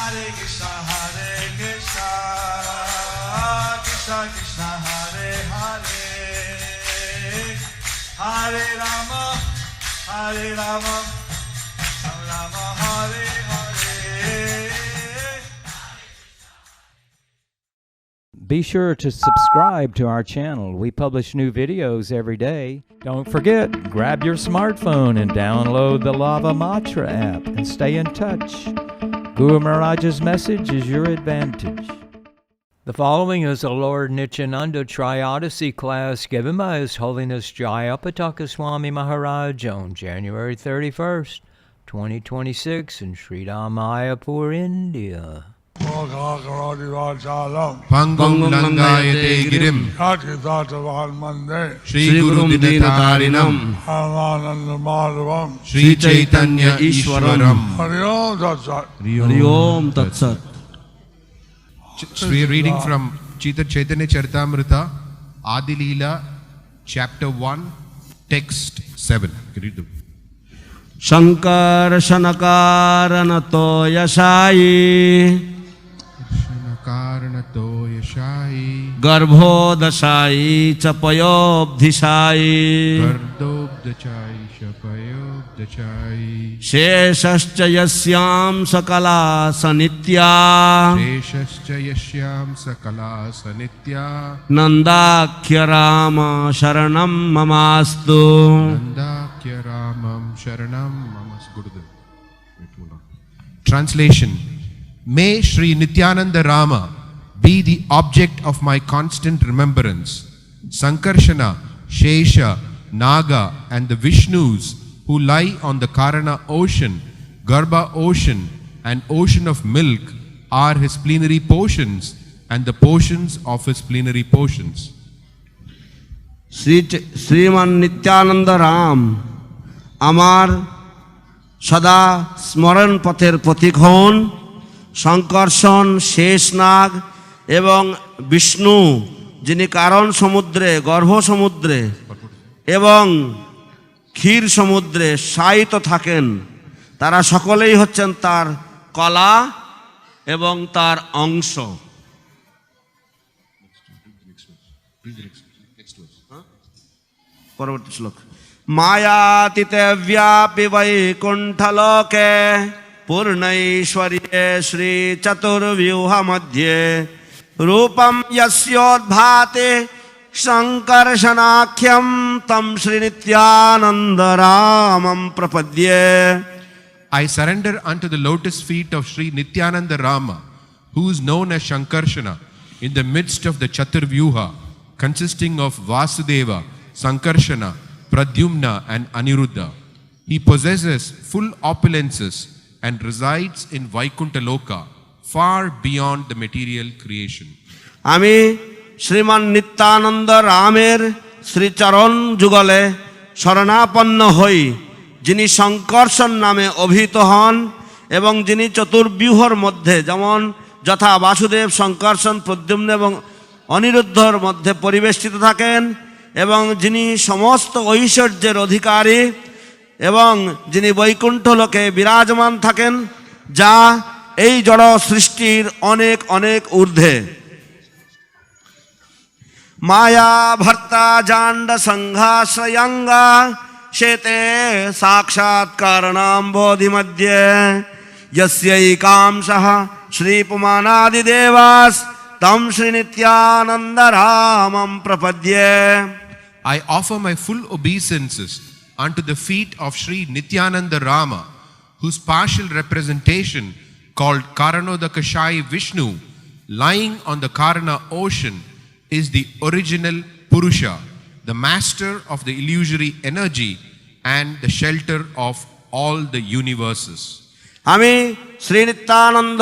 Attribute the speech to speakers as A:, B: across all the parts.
A: Hare Krishna, Krishna Krishna, Hare Hare, Hare Rama, Rama Rama, Hare Hare.
B: Be sure to subscribe to our channel. We publish new videos every day. Don't forget, grab your smartphone and download the Lava Matra app and stay in touch. Guru Maharaj's message is your advantage. The following is a Lord Nityananda Tri-Odyssey class given by His Holiness Jayapataka Swami Maharaj on January 31st, 2026 in Sridham, Mayapur, India.
C: Pangum Langayate Girim Shri Guru Dinatarinam Shri Chaitanya Ishwaram. Hari Om Tat Sat. We are reading from Chaitanya Charitamrita, Adi Leela, chapter 1, text 7. Read the
D: Shankar Shanakaranto Yashayi
C: Karanato Yashai
D: Garbhodashayi Chapayobdhishayi
C: Gardobdachai Shapayobdachai
D: Sheshascha Yasyam Sakala Sanitya
C: Sheshascha Yashyam Sakala Sanitya
D: Nandakya Rama Sharanam Mamastu
C: Nandakya Ramam Sharanam Mamas Gurudev. Translation. May Sri Nityananda Rama be the object of my constant remembrance. Sankarshana, Shesha, Naga and the Vishnus who lie on the Karana ocean, Garbha ocean and ocean of milk are his plenary portions and the portions of his plenary portions.
D: Sriman Nityananda Ram Amar Sada Smaran Pater Patikhon শঙ্কর্ষণ Sheshnag এবং বিষ্ণু যিনি কারণ সমুদ্রে গর্ভ সমুদ্রে এবং ক্ষীর সমুদ্রে শায়িত থাকেন তারা সকলেই হচ্ছেন তার কলা এবং তার অংশ। পরবর্তী শ্লোক মায়াতীতে ব্যাপী বৈকুণ্ঠলোকে पूर्णैश्वर्ये श्री चतुर्व्यूह मध्ये रूपम यस्योद्भाते शंकर्षणाख्यम तम श्री नित्यानंद रामम प्रपद्ये.
C: I surrender unto the lotus feet of Sri Nityananda Rama, who is known as Shankarshana, in the midst of the Chaturvyuha, consisting of Vasudeva, Sankarshana, Pradyumna and Aniruddha. He possesses full opulences and resides in Vaikuntha Loka, far beyond the material creation.
D: আমি শ্রীমান নিত্যানন্দ রামের শ্রীচরণ যুগলে শরণাপন্ন হই, যিনি শঙ্কর্ষণ নামে অভিহিত হন এবং যিনি চতুর্ব্যূহর মধ্যে যেমন যথা বাসুদেব, শঙ্কর্ষণ, প্রদ্যুম্ন এবং অনিরুদ্ধর মধ্যে পরিবেষ্টিত থাকেন এবং যিনি সমস্ত ঐশ্বর্যের অধিকারী এবং যিনি বৈকুণ্ঠ লোকে বিরাজমান থাকেন যা এই জড় সৃষ্টির অনেক অনেক ঊর্ধ্বে। মায়া ভর্তা জাণ্ড সংঘাশ্রয়ঙ্গা শেতে সাক্ষাৎকারণাম বোধি মধ্যে যস্যৈকাংশঃ শ্রীপুমানাদিদেবাস তম Shri Nityananda রামম প্রপদ্যে.
C: I offer my full obeisances unto the feet of Sri Nityananda Rama, whose partial representation, called Karanodakashai Vishnu, lying on the Karana ocean, is the original Purusha, the master of the illusory energy and the shelter of all the universes.
D: আমি শ্রী নিত্যানন্দ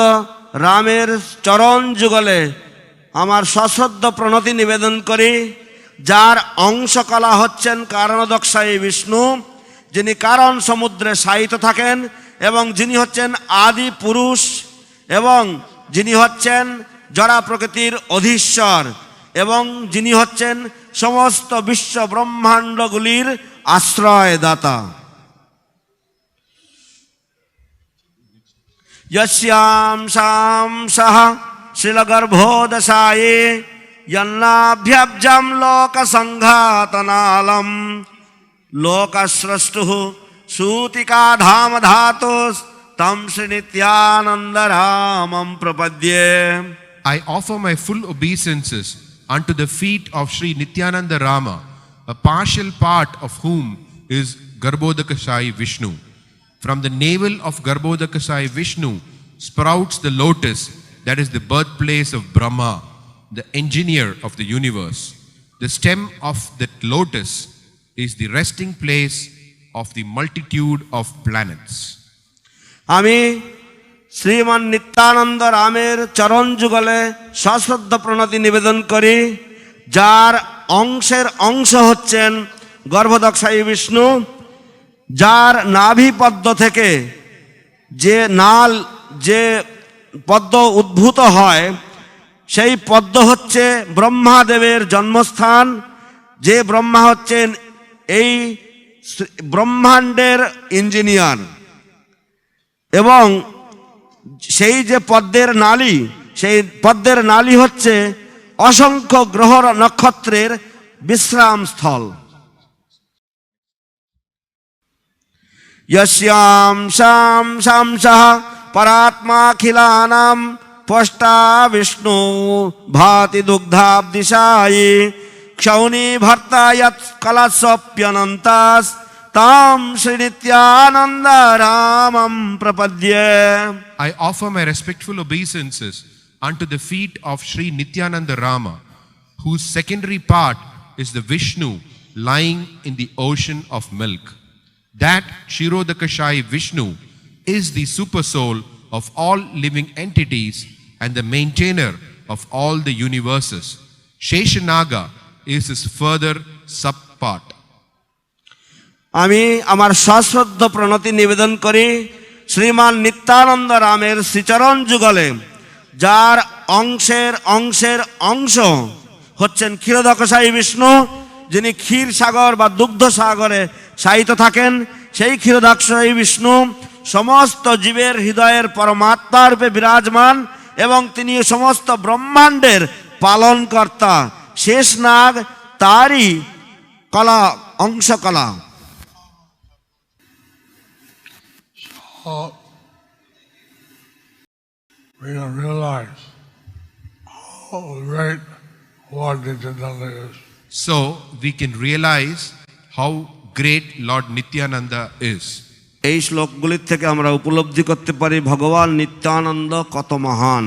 D: রামের চরণ যুগলে আমার সশ্রদ্ধ প্রণতি নিবেদন করি, যার অংশকলা হচ্ছেন কারণোদকশায়ী বিষ্ণু, যিনি কারণ সমুদ্রে শায়িত থাকেন এবং যিনি হচ্ছেন আদি পুরুষ এবং যিনি হচ্ছেন জড়া প্রকৃতির অধীশ্বর এবং যিনি হচ্ছেন সমস্ত বিশ্ব ব্রহ্মাণ্ডগুলির আশ্রয়দাতা। यस्यां शां सह शिलगर्भोदशाये यन्नाभ्यब्जं लोकसङ्घातनालं लोकस्रष्टुः सूतिकाधाम धातुस्तं श्रीनित्यानन्दरामं प्रपद्ये.
C: I offer my full obeisances unto the feet of Sri Nityananda Rama, a partial part of whom is Garbhodakashayi Vishnu. From the navel of Garbhodakashayi Vishnu sprouts the lotus that is the birthplace of Brahma, the engineer of the universe. The stem of that lotus is the resting place of the multitude of planets.
D: আমি শ্রীমান নিত্যানন্দ রামের চরণ যুগলে সশ্রদ্ধ প্রণতি নিবেদন করি, যার অংশের অংশ হচ্ছেন গর্ভদক্ষায়ী বিষ্ণু, যার নাভি পদ্ম থেকে যে পদ্ম উদ্ভূত হয় সেই পদ্ম হচ্ছে ব্রহ্মাদেবের জন্মস্থান, যে ব্রহ্মা হচ্ছেন এই ব্রহ্মাণ্ডের ইঞ্জিনিয়ার, এবং সেই যে পদ্মের নালী, সেই পদ্মের নালী হচ্ছে অসংখ্য গ্রহ নক্ষত্রের বিশ্রাম স্থল। यस्यां शां शांसः परात्माखिलानां पोष्टा विष्णु भाति दुग्धाब्दिशायी क्षौणी भर्ता यत् कलशोऽप्यनन्तास् तां श्रीनित्यानन्दरामं प्रपद्ये.
C: I offer my respectful obeisances unto the feet of Sri Nityananda Rama, whose secondary part is the Vishnu lying in the ocean of milk. That Kshirodakashayi Vishnu is the supersoul of all living entities and the maintainer of all the universes. Sheshanaga is his further subpart.
D: আমি আমার সশ্রদ্ধ প্রণতি নিবেদন করি শ্রীমান নিত্যানন্দ রামের শ্রীচরণ যুগলে, যার অংশের অংশের অংশ হচ্ছেন ক্ষীরোদকশায়ী বিষ্ণু, যিনি ক্ষীর সাগর বা দুগ্ধ সাগরে শায়িত থাকেন। সেই ক্ষীরোদকশায়ী বিষ্ণু সমস্ত জীবের হৃদয়ের পরমাত্মা রূপে বিরাজমান এবং তিনি সমস্ত ব্রহ্মাণ্ডের পালনকর্তা। শেষ নাগ তারই কলা অংশকলা।
A: We don't realize how great Lord Nityananda is.
C: So we can realize how great Lord Nityananda is.
D: এই শ্লোকগুলির থেকে আমরা উপলব্ধি করতে পারি ভগবান নিত্যানন্দ কত মহান।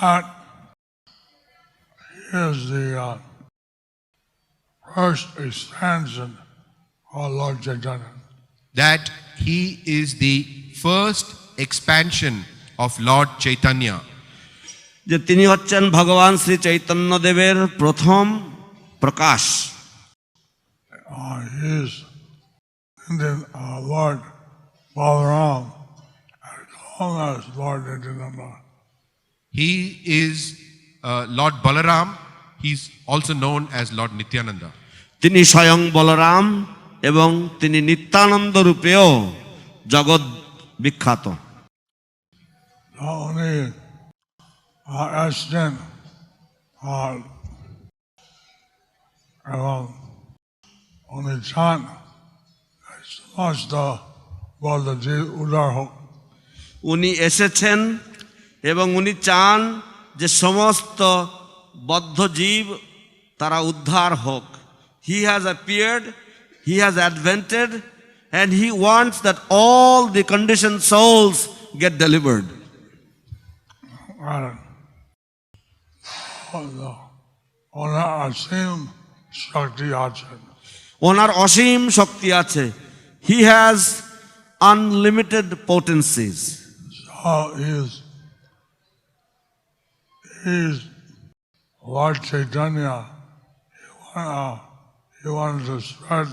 A: That is the first expansion of Lord Chaitanya.
C: That he is the first expansion of Lord Chaitanya.
D: যে তিনি হচ্ছেন ভগবান শ্রী চৈতন্য দেবের প্রথম প্রকাশ।
A: He is the Lord Balaram as long as Lord Nityananda.
C: He is Lord Balaram. He's also known as Lord Nityananda.
D: তিনি স্বয়ং বলরাম এবং তিনি নিত্যানন্দ রূপেও জগৎ বিখ্যাত।
A: Only Ashton এবং উনি চান সমস্ত বদ্ধজীব উদ্ধার হোক।
D: উনি এসেছেন এবং উনি চান যে সমস্ত বদ্ধ জীব তারা উদ্ধার হোক। He has appeared, he has advented, and he wants that all the conditioned souls get delivered.
A: ওনার অসীম শক্তি আছে।
D: ওনার অসীম শক্তি আছে। He has unlimited potencies.
A: So he's Lord Chaitanya. He wanted to spread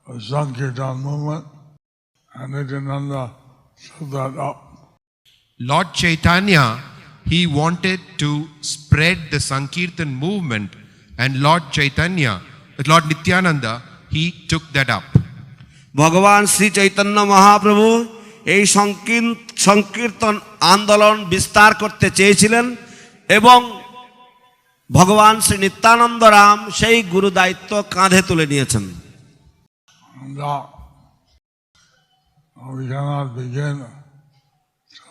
A: the Sankirtan movement, and Nityananda took that up.
C: Lord Chaitanya, he wanted to spread the Sankirtan movement, and Lord Nityananda, he took that up.
D: ভগবান শ্রী চৈতন্য মহাপ্রভু এই সংকীর্তন আন্দোলন বিস্তার করতে চেয়েছিলেন এবং ভগবান শ্রী নিত্যানন্দ রাম সেই গুরু দায়িত্ব কাঁধে তুলে নিয়েছেন।
A: And we cannot begin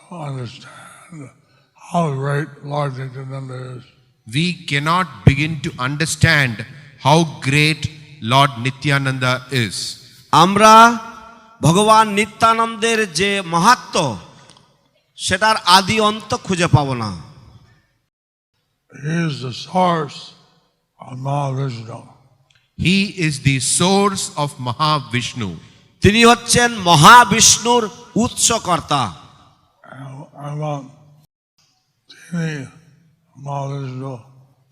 A: to understand how great Lord Nityananda is.
C: We cannot begin to understand how great Lord Nityananda is.
D: আমরা ভগবান নিত্যানন্দের যে মাহাত্ম্য সেটার আদি অন্ত খুঁজে পাব না।
A: He is the source of Mahavishnu.
C: He is the source of Mahavishnu.
D: তিনি হচ্ছেন মহাবিষ্ণুর উৎসকর্তা।
A: About Tini Mahavishnu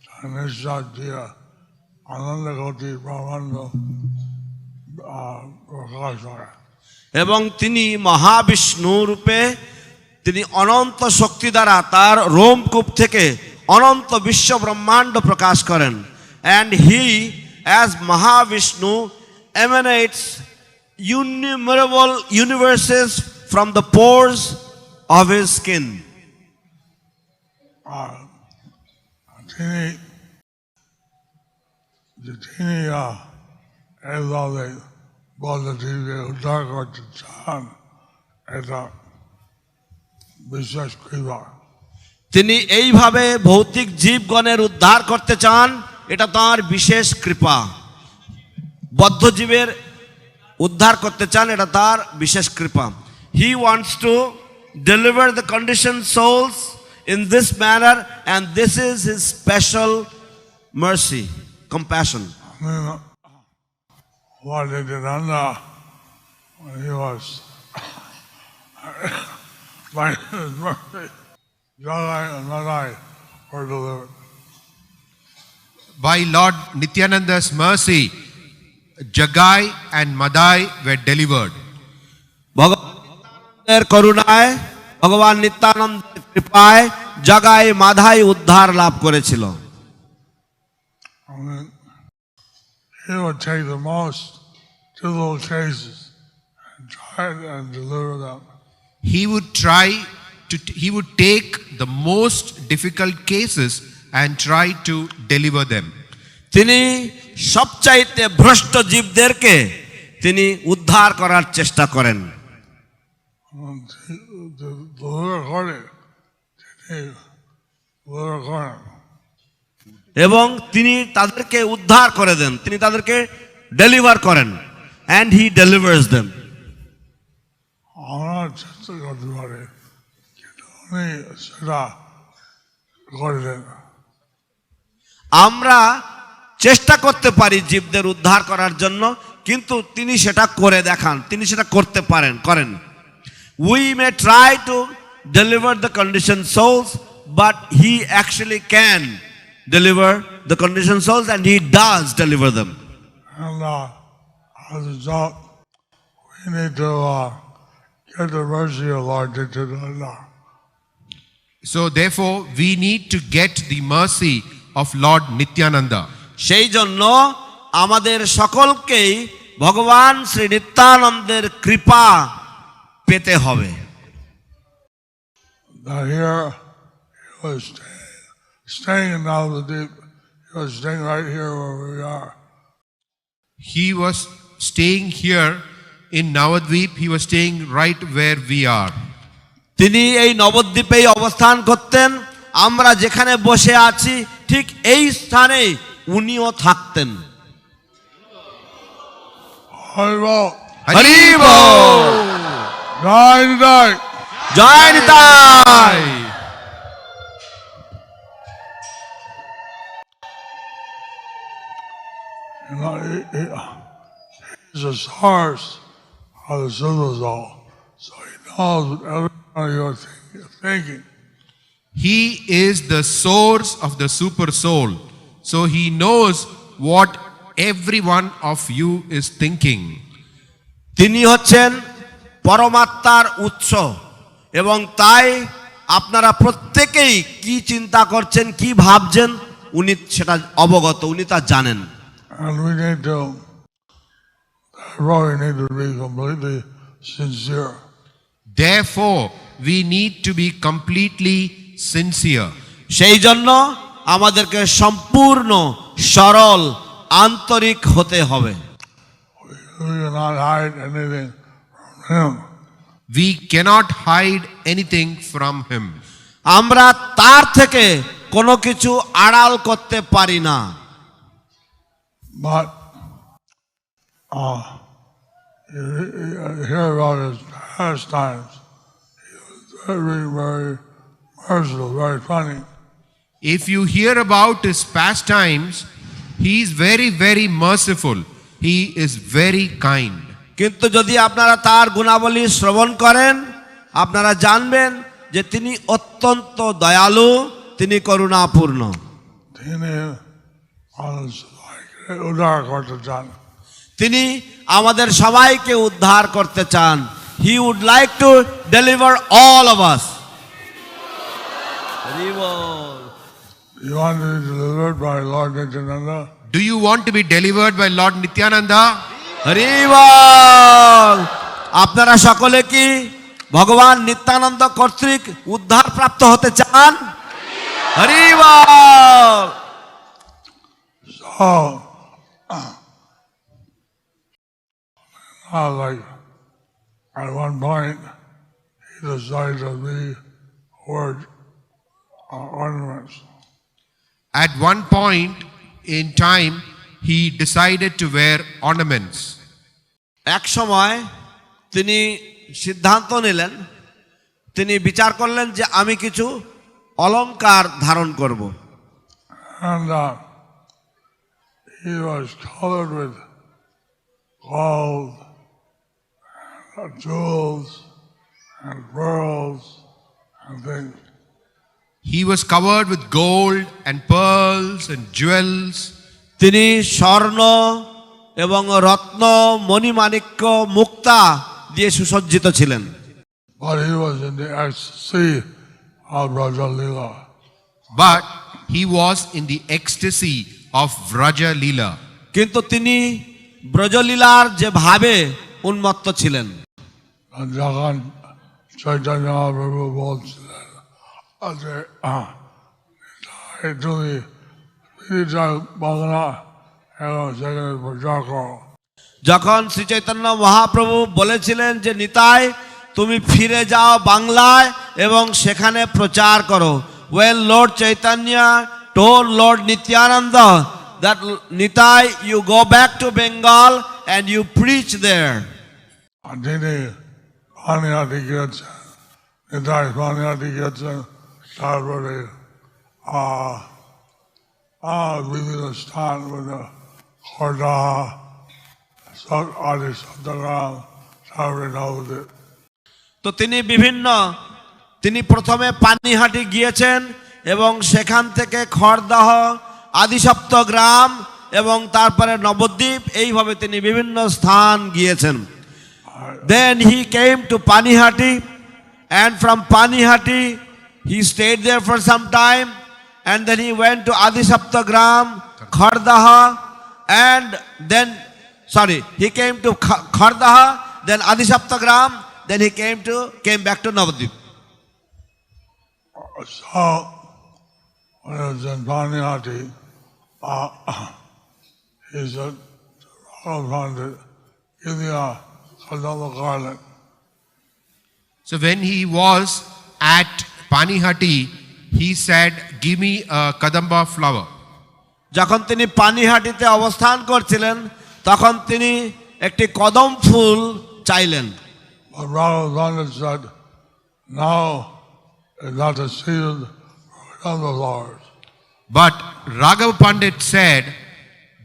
A: Sanishatya Anandakoti Brahmanda Prakashara.
D: এবং তিনি মহাবিষ্ণু রূপে তিনি অনন্ত শক্তি দ্বারা তার রোমকূপ থেকে অনন্ত বিশ্ব ব্রহ্মাণ্ড প্রকাশ করেন। And he as Mahavishnu emanates innumerable universes from the pores of his skin.
A: তিনি এইভাবে বলটিকে উদ্ধার করতে চান, এটা বিশেষ কৃপা।
D: তিনি এইভাবে ভৌতিক জীবগণের উদ্ধার করতে চান, এটা তাঁর বিশেষ কৃপা। বদ্ধজীবের উদ্ধার করতে চান, এটা তার বিশেষ কৃপা। He wants to deliver the conditioned souls in this manner, and this is his special mercy, compassion.
A: I mean, what they did on when he was by his mercy, Jagai and Madai were delivered.
C: By Lord Nityananda's mercy, Jagai and Madai were delivered.
D: ভগবানের করুণায়, ভগবান নিত্যানন্দের কৃপায় জগাই মাধাই উদ্ধার লাভ করেছিল।
A: I mean, he would take the most difficult cases and try and deliver them.
C: He would take the most difficult cases and try to deliver them.
D: তিনি সবচাইতে ভ্রষ্ট জীবদেরকে তিনি উদ্ধার করার চেষ্টা করেন। এবং তিনি তাদেরকে উদ্ধার করে দেন, তিনি তাদেরকে ডেলিভার করেন। And he delivers them.
A: আমরা চেষ্টা করতে পারি, কিন্তু উনি সেটা করে দেন।
D: আমরা চেষ্টা করতে পারি জীবদের উদ্ধার করার জন্য, কিন্তু তিনি সেটা করে দেখান, তিনি সেটা করতে করেন। We may try to deliver the conditioned souls, but he actually can deliver the conditioned souls, and he does deliver them.
A: And as a result, we need to get the mercy of Lord Nityananda.
C: So therefore, we need to get the mercy of Lord Nityananda.
D: সেই জন্য আমাদের সকলকেই ভগবান শ্রী নিত্যানন্দের কৃপা পেতে হবে।
A: Here he was staying in Navadvip. He was staying right here where we are.
C: He was staying here in Navadvip. He was staying right where we are.
D: তিনি এই নবদ্বীপেই অবস্থান করতেন। আমরা যেখানে বসে আছি ঠিক এই স্থানেই উনিও থাকতেন।
A: হরি বল,
D: হরি বল,
A: জয় নিতাই,
D: জয় Nitai.
A: He's the source of the super soul, so he knows what everybody you're thinking.
C: He is the source of the super soul. So he knows what every one of you is thinking.
D: তিনি হচ্ছেন পরমাত্মার উৎস, এবং তাই আপনারা প্রত্যেকেই কি চিন্তা করছেন, কি ভাবছেন, উনি সেটা অবগত, উনি তা জানেন।
A: And we need to be completely sincere.
C: Therefore, we need to be completely sincere.
D: সেই জন্য আমাদেরকে সম্পূর্ণ সরল আন্তরিক হতে হবে।
A: We cannot hide anything from Him.
C: We cannot hide anything from Him.
D: আমরা তার থেকে কোনো কিছু আড়াল করতে পারি না।
A: But you hear about His pastimes. He was very, very merciful, very funny.
C: If you hear about His pastimes, He is very, very merciful. He is very kind.
D: কিন্তু যদি আপনারা তার গুণাবলী শ্রবণ করেন, আপনারা জানবেন যে তিনি অত্যন্ত দয়ালু, তিনি করুণাপূর্ণ।
A: তিনি উদ্ধার করতে চান।
D: তিনি আমাদের সবাইকে উদ্ধার করতে চান। He would like to deliver all of us.
A: You want to be delivered by Lord Nityananda?
C: Do you want to be delivered by Lord Nityananda?
D: Hari বল। আপনারা সকলে কি ভগবান নিত্যানন্দ কর্তৃক উদ্ধার প্রাপ্ত হতে চান? হরি বল।
A: So, like at one point, he decided to be word ornaments.
C: At one point in time, he decided to wear ornaments.
D: এক সময় তিনি সিদ্ধান্ত নিলেন, তিনি বিচার করলেন যে আমি কিছু অলংকার ধারণ করব।
A: And he was covered with gold, and jewels, and pearls, and things.
C: He was covered with gold and pearls and jewels.
D: তিনি স্বর্ণ এবং রত্ন মণিমাণিক্য মুক্তা দিয়ে সুসজ্জিত ছিলেন।
A: But he was in the ecstasy of Raja Leela.
C: But he was in the ecstasy of Vraja Leela.
D: কিন্তু তিনি ব্রজলীলার যে ভাবে উন্মত্ত ছিলেন।
A: যখন চৈতন্য প্রভু বলছিলেন যে তুমি বাংলা এবং সেখানে প্রচার করো।
D: যখন শ্রী চৈতন্য মহাপ্রভু বলেছিলেন যে নিতাই তুমি ফিরে যাও বাংলায় এবং সেখানে প্রচার করো। When Lord Chaitanya told Lord Nityananda that Nitai you go back to Bengal and you preach there.
A: তিনি পানিহাটি গিয়েছেন, নিতাই পানিহাটি গিয়েছেন, তারপরে বিভিন্ন স্থান খোর্ধা আদি সপ্তগ্রাম তারপরে নবদ্বীপ।
D: তো তিনি প্রথমে পানিহাটি গিয়েছেন এবং সেখান থেকে খড়দাহ আদিসপ্ত গ্রাম এবং তারপরে নবদ্বীপ, এইভাবে তিনি বিভিন্ন স্থান গিয়েছেন। Then he came to Panihati and from Panihati he stayed there for some time and then he went to Adisaptagram, Khardaha and then he came to Khardaha, then Adisaptagram, then he came back to Navadvip.
A: So when I was in Panihati, he said, give me a Kadamba garland.
C: So when he was at Panihati, he said, give me a Kadamba flower.
D: যখন তিনি পানিহাটিতে অবস্থান করছিলেন তখন তিনি একটি কদম ফুল চাইলেন।
A: But Raghav Pandit said, now is not the season for Kadamba flowers.
C: But Raghav Pandit said,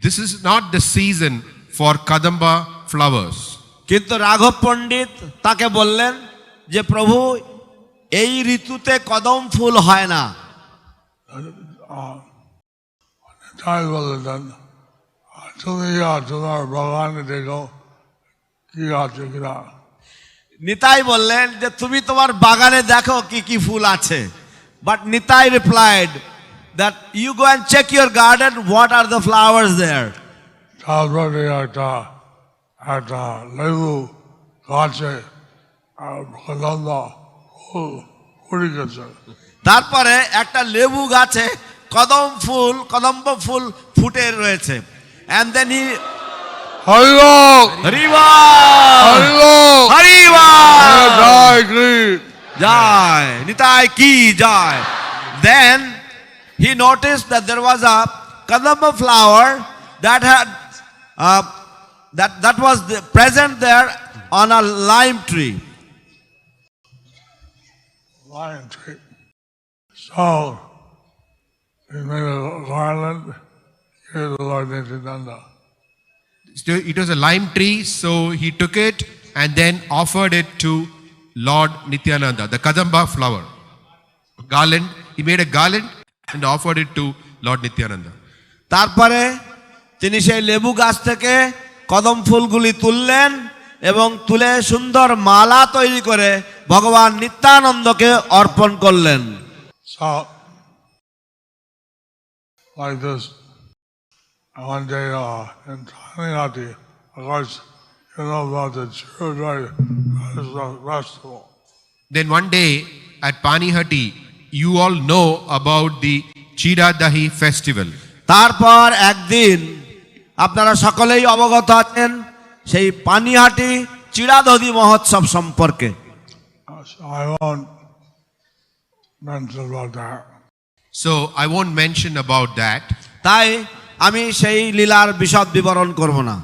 C: this is not the season for Kadamba flowers.
D: কিন্তু রাঘব পণ্ডিত তাকে বললেন যে প্রভু এই ঋতুতে কদম ফুল হয় না।
A: তাই বললেন তুমি তোমার বাগানে দেখো কি আছে কিনা।
D: নিতাই বললেন যে তুমি তোমার বাগানে দেখো কি কি ফুল আছে। But Nitai replied that you go and check your garden, what are the flowers there.
A: তারপরে একটা লেবু গাছে Kadamba ফুল গেছে।
D: তারপরে একটা লেবু গাছে কদম্ব ফুল ফুটে রয়েছে। and then he
A: horrible
D: হরিবা
A: horrible
D: হরিবা
A: Joy Krishna
D: jai nitai ki jai. Then he noticed that there was a kadamba flower that had that was present there on a lime tree.
A: Lion tree. So he made a garland here the Lord Nityananda.
C: So it was a lime tree, so he took it and then offered it to Lord Nityananda, the Kadamba flower. Garland, he made a garland and offered it to Lord Nityananda.
D: তারপরে তিনি সেই লেবু গাছ থেকে কদম ফুলগুলি তুললেন এবং তুলে সুন্দর মালা তৈরি করে ভগবান নিত্যানন্দকে অর্পণ করলেন।
A: So like this, one day in Tanihati, of course, you know about the Chirudai festival.
C: Then one day at Panihati, you all know about the Chiradahi festival.
D: তারপর একদিন আপনারা সকলেই অবগত আছেন সেই পানিহাটি চিড়াদধি মহোৎসব সম্পর্কে।
A: So I won't mention about that.
C: So I won't mention about that.
D: তাই আমি সেই লীলার বিশদ বিবরণ করব না।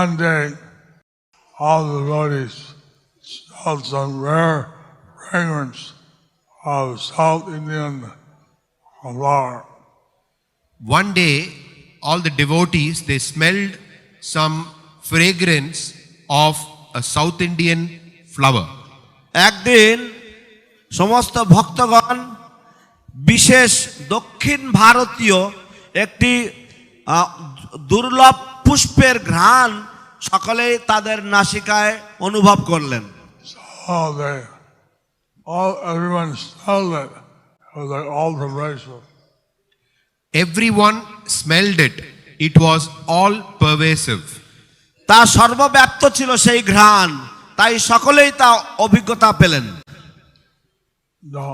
A: One day, all the devotees smelled some rare fragrance of South Indian flower.
C: One day, all the devotees, they smelled some fragrance of a South Indian flower.
D: একদিন সমস্ত ভক্তগণ বিশেষ দক্ষিণ ভারতীয় একটি দুর্লভ পুষ্পের ঘ্রাণ সকলেই তাদের নাসিকায় অনুভব করলেন।
A: So everyone smelled it. It was like all pervasive.
C: Everyone smelled it. It was all pervasive.
D: তা সর্বব্যাপ্ত ছিল সেই ঘ্রাণ, তাই সকলেই তা অভিজ্ঞতা পেলেন।
A: No,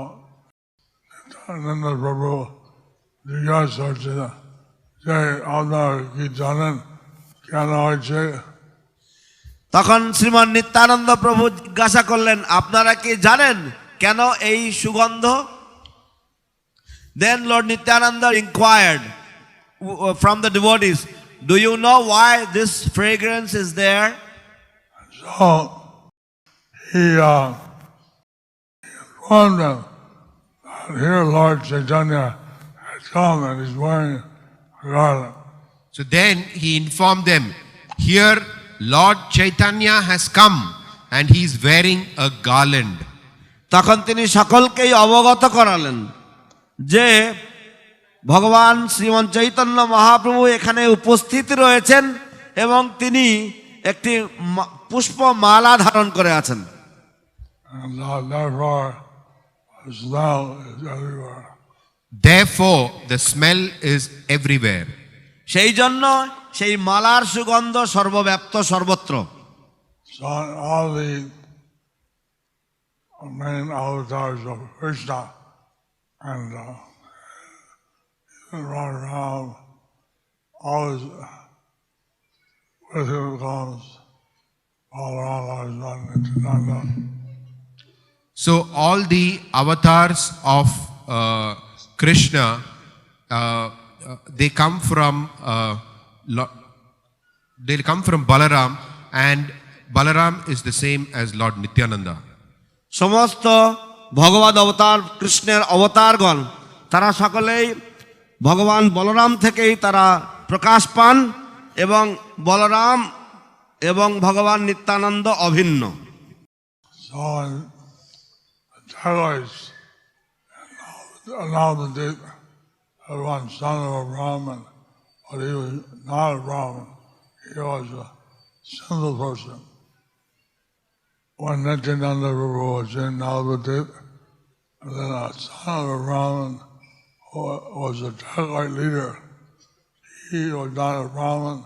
A: Nityananda Prabhu জিজ্ঞাসা করছে যে আপনার কি জানেন কেন হয়েছে?
D: তখন শ্রীমান নিত্যানন্দ প্রভু জিজ্ঞাসা করলেন, আপনারা কি জানেন কেন এই সুগন্ধ? Then Lord Nityananda inquired from the devotees, do you know why this fragrance is there?
A: So he informed them that here Lord Chaitanya has come and he's wearing a garland.
C: So then he informed them, here Lord Chaitanya has come and he is wearing a garland.
D: তখন তিনি সকলকেই অবগত করালেন যে ভগবান শ্রীমন চৈতন্য মহাপ্রভু এখানে উপস্থিত রয়েছেন এবং তিনি একটি পুষ্প মালা ধারণ করে আছেন।
A: And therefore the smell is everywhere.
C: Therefore, the smell is everywhere.
D: সেই জন্য সেই মালার সুগন্ধ সর্বব্যাপ্ত সর্বত্র।
A: So all the main avatars of Krishna and Radharam, always with him comes Balaram, Nityananda.
C: So all the avatars of Krishna, they come from Balaram, and Balaram is the same as Lord Nityananda.
D: সমস্ত ভগবদ অবতার কৃষ্ণের অবতারগণ তারা সকলেই ভগবান বলরাম থেকেই তারা প্রকাশ পান এবং বলরাম এবং ভগবান নিত্যানন্দ অভিন্ন।
A: So Tagoras allowed the deep had one son of a Brahmin, but he was not a Brahmin. He was a simple person. When Nityananda Prabhu was in Navadip, and then a son of a Brahmin who was a Tagite leader. He was not a Brahmin,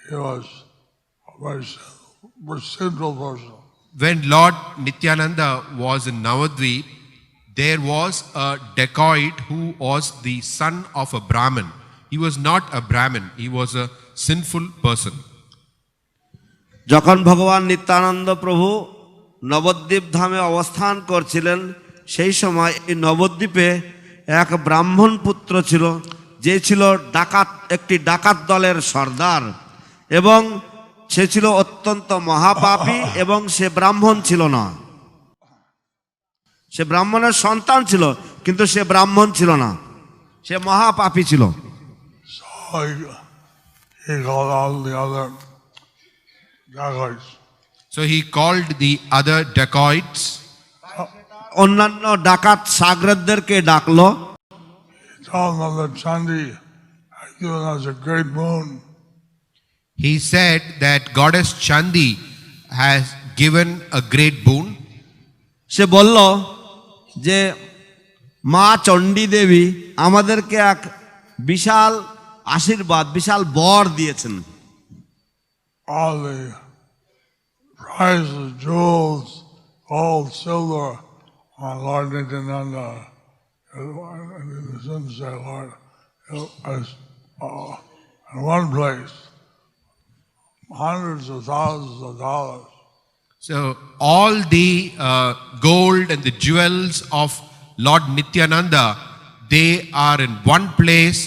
A: he was a very simple person.
C: when Lord Nityananda was in Navadvip, there was a dacoit who was the son of a Brahmin. He was not a Brahmin, he was a sinful person.
D: যখন ভগবান নিত্যানন্দ প্রভু নবদ্বীপ ধামে অবস্থান করছিলেন, সেই সময় এই নবদ্বীপে এক ব্রাহ্মণ পুত্র ছিল, যে ছিল একটি ডাকাত দলের সর্দার, এবং সে ছিল অত্যন্ত মহাপাপী, এবং সে ব্রাহ্মণ ছিল না। সে ব্রাহ্মণের সন্তান ছিল, কিন্তু সে ব্রাহ্মণ ছিল না, সে মহাপাপী ছিল।
A: So he called all the other dacoits.
C: So he called the other dacoits.
D: অন্যান্য ডাকাত সাগরেদদেরকে ডাকলো।
A: He told them that Chandi had given us a great boon.
C: He said that goddess Chandi has given a great boon.
D: সে বলল যে মা চণ্ডী দেবী আমাদেরকে এক বিশাল আশীর্বাদ, বিশাল বর দিয়েছেন।
A: All the prizes, jewels, gold, silver on Lord Nityananda, the Sunset Lord, is in one place, hundreds of thousands of dollars.
C: So all the gold and the jewels of Lord Nityananda, they are in one place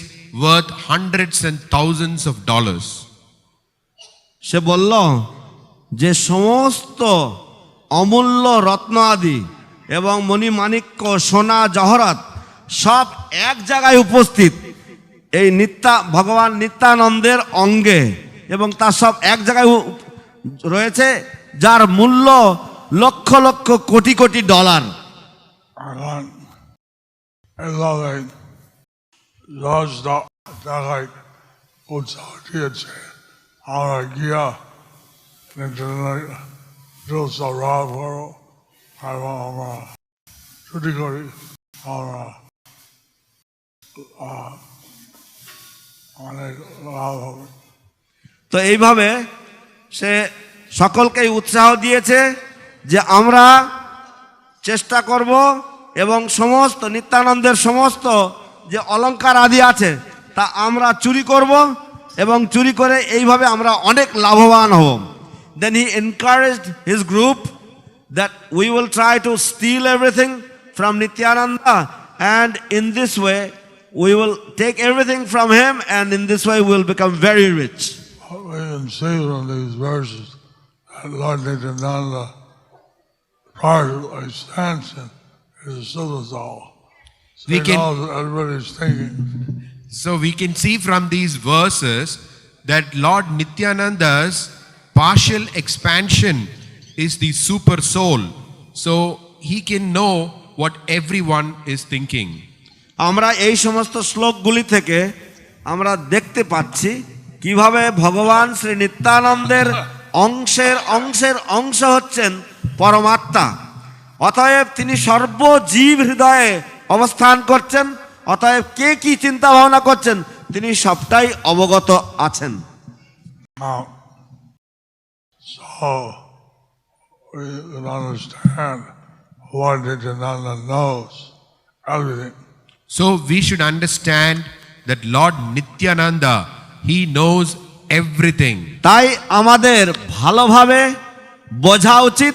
C: worth hundreds and thousands of dollars.
D: সে বলল যে সমস্ত অমূল্য রত্ন আদি এবং মণিমাণিক্য, সোনা, জহরত সব এক জায়গায় উপস্থিত এই ভগবান নিত্যানন্দের অঙ্গে, এবং তা সব এক জায়গায় রয়েছে, যার মূল্য লক্ষ লক্ষ কোটি কোটি ডলার।
A: আমরা গিয়া আমরা ছুটি করি, আমরা অনেক লাভ হবে।
D: তো এইভাবে সে সকলকেই উৎসাহ দিয়েছে যে আমরা চেষ্টা করব এবং সমস্ত নিত্যানন্দের সমস্ত যে অলংকার আদি আছে তা আমরা চুরি করব, এবং চুরি করে এইভাবে আমরা অনেক লাভবান হব। Then he encouraged his group that we will try to steal everything from Nityananda, and in this way we will take everything from him, and in this way we will become very rich.
A: We can see from these verses that Lord Nityananda, prior to ascension, is a Siddhasal. So he knows what everybody's thinking.
C: So we can see from these verses that Lord Nityananda's partial expansion is the super soul. So he can know what everyone is thinking.
D: আমরা এই সমস্ত শ্লোকগুলি থেকে আমরা দেখতে পাচ্ছি কিভাবে ভগবান শ্রী নিত্যানন্দের অংশের অংশের অংশ হচ্ছেন পরমাত্মা। অতএব তিনি সর্বজীব হৃদয়ে অবস্থান করছেন, অতএব কে কি চিন্তা ভাবনা করছেন তিনি সবটাই অবগত আছেন।
A: So we can understand what Nityananda knows everything.
C: So we should understand that Lord Nityananda, he knows everything.
D: তাই আমাদের ভালোভাবে বোঝা উচিত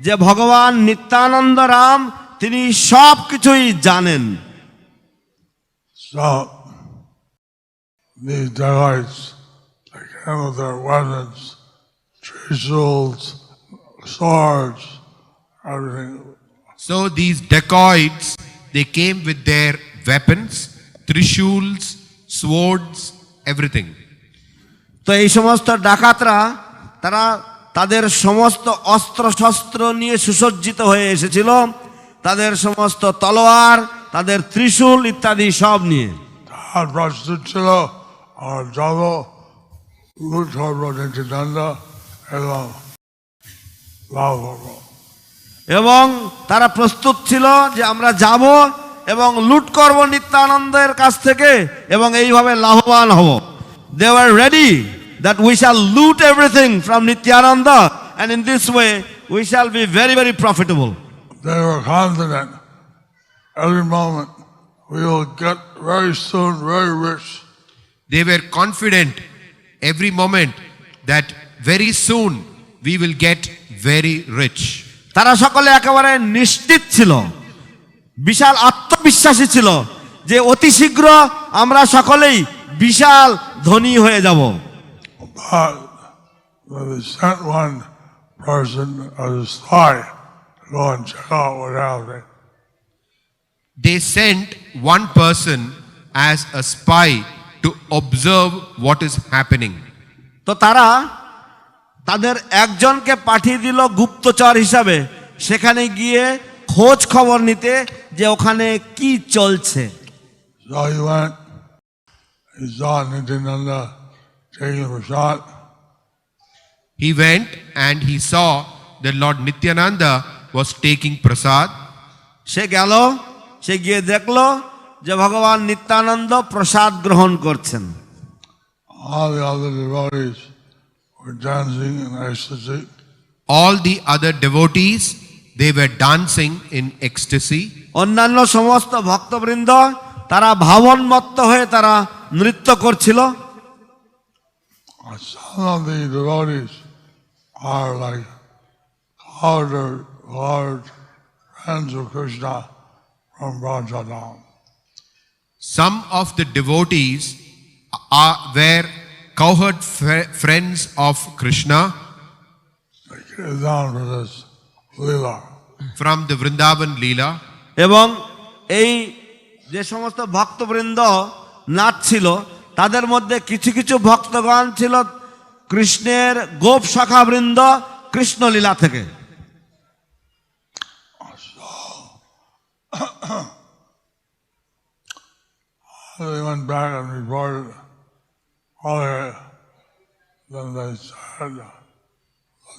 D: যে ভগবান নিত্যানন্দ রাম তিনি সব কিছুই জানেন।
A: So these dacoits, they came with their weapons, trishools, swords, everything.
C: So these dacoits, they came with their weapons, trishuls, swords, everything.
D: তো এই সমস্ত ডাকাতরা তারা তাদের সমস্ত অস্ত্র শস্ত্র নিয়ে সুসজ্জিত হয়ে এসেছিল, তাদের সমস্ত তলোয়ার, তাদের ত্রিশূল ইত্যাদি সব নিয়ে।
A: আর প্রস্তুত ছিল আর যাব লুট করবো নিত্যানন্দ এবং লাভ করবো।
D: এবং তারা প্রস্তুত ছিল যে আমরা যাব এবং লুট করব নিত্যানন্দের কাছ থেকে এবং এইভাবে লাভবান হব। They were ready that we shall loot everything from Nityananda, and in this way we shall be very, very profitable.
A: They were confident every moment we will get very soon very rich.
C: They were confident every moment that very soon we will get very rich.
D: তারা সকলে একেবারে নিশ্চিত ছিল, বিশাল আত্মবিশ্বাসী ছিল যে অতি শীঘ্র আমরা সকলেই বিশাল ধনী হয়ে যাব।
A: But they sent one person as a spy to go and check out what happened.
C: They sent one person as a spy to observe what is happening.
D: তো তারা তাদের একজনকে পাঠিয়ে দিল গুপ্তচর হিসাবে সেখানে গিয়ে খোঁজ খবর নিতে যে ওখানে কি চলছে।
A: So he went, he saw Nityananda taking prasad.
C: He went and he saw that Lord Nityananda was taking prasad.
D: সে গেল, সে গিয়ে দেখলো যে ভগবান নিত্যানন্দ প্রসাদ গ্রহণ করছেন।
A: All the other devotees were dancing in ecstasy.
C: All the other devotees, they were dancing in ecstasy.
D: অন্যান্য সমস্ত ভক্তবৃন্দ তারা ভাবনমত্ত হয়ে তারা নৃত্য করছিল।
A: Some of the devotees are like colored friends of Krishna from Brajadam.
C: Some of the devotees were cowherd friends of Krishna
A: They came down for this Leela.
C: from the Vrindavan Leela.
D: এবং এই যে সমস্ত ভক্তবৃন্দ নাচছিল তাদের মধ্যে কিছু কিছু ভক্তগণ ছিল কৃষ্ণের গোপ শাখাবৃন্দ কৃষ্ণলীলা থেকে।
A: They went back and reported earlier. Then they said,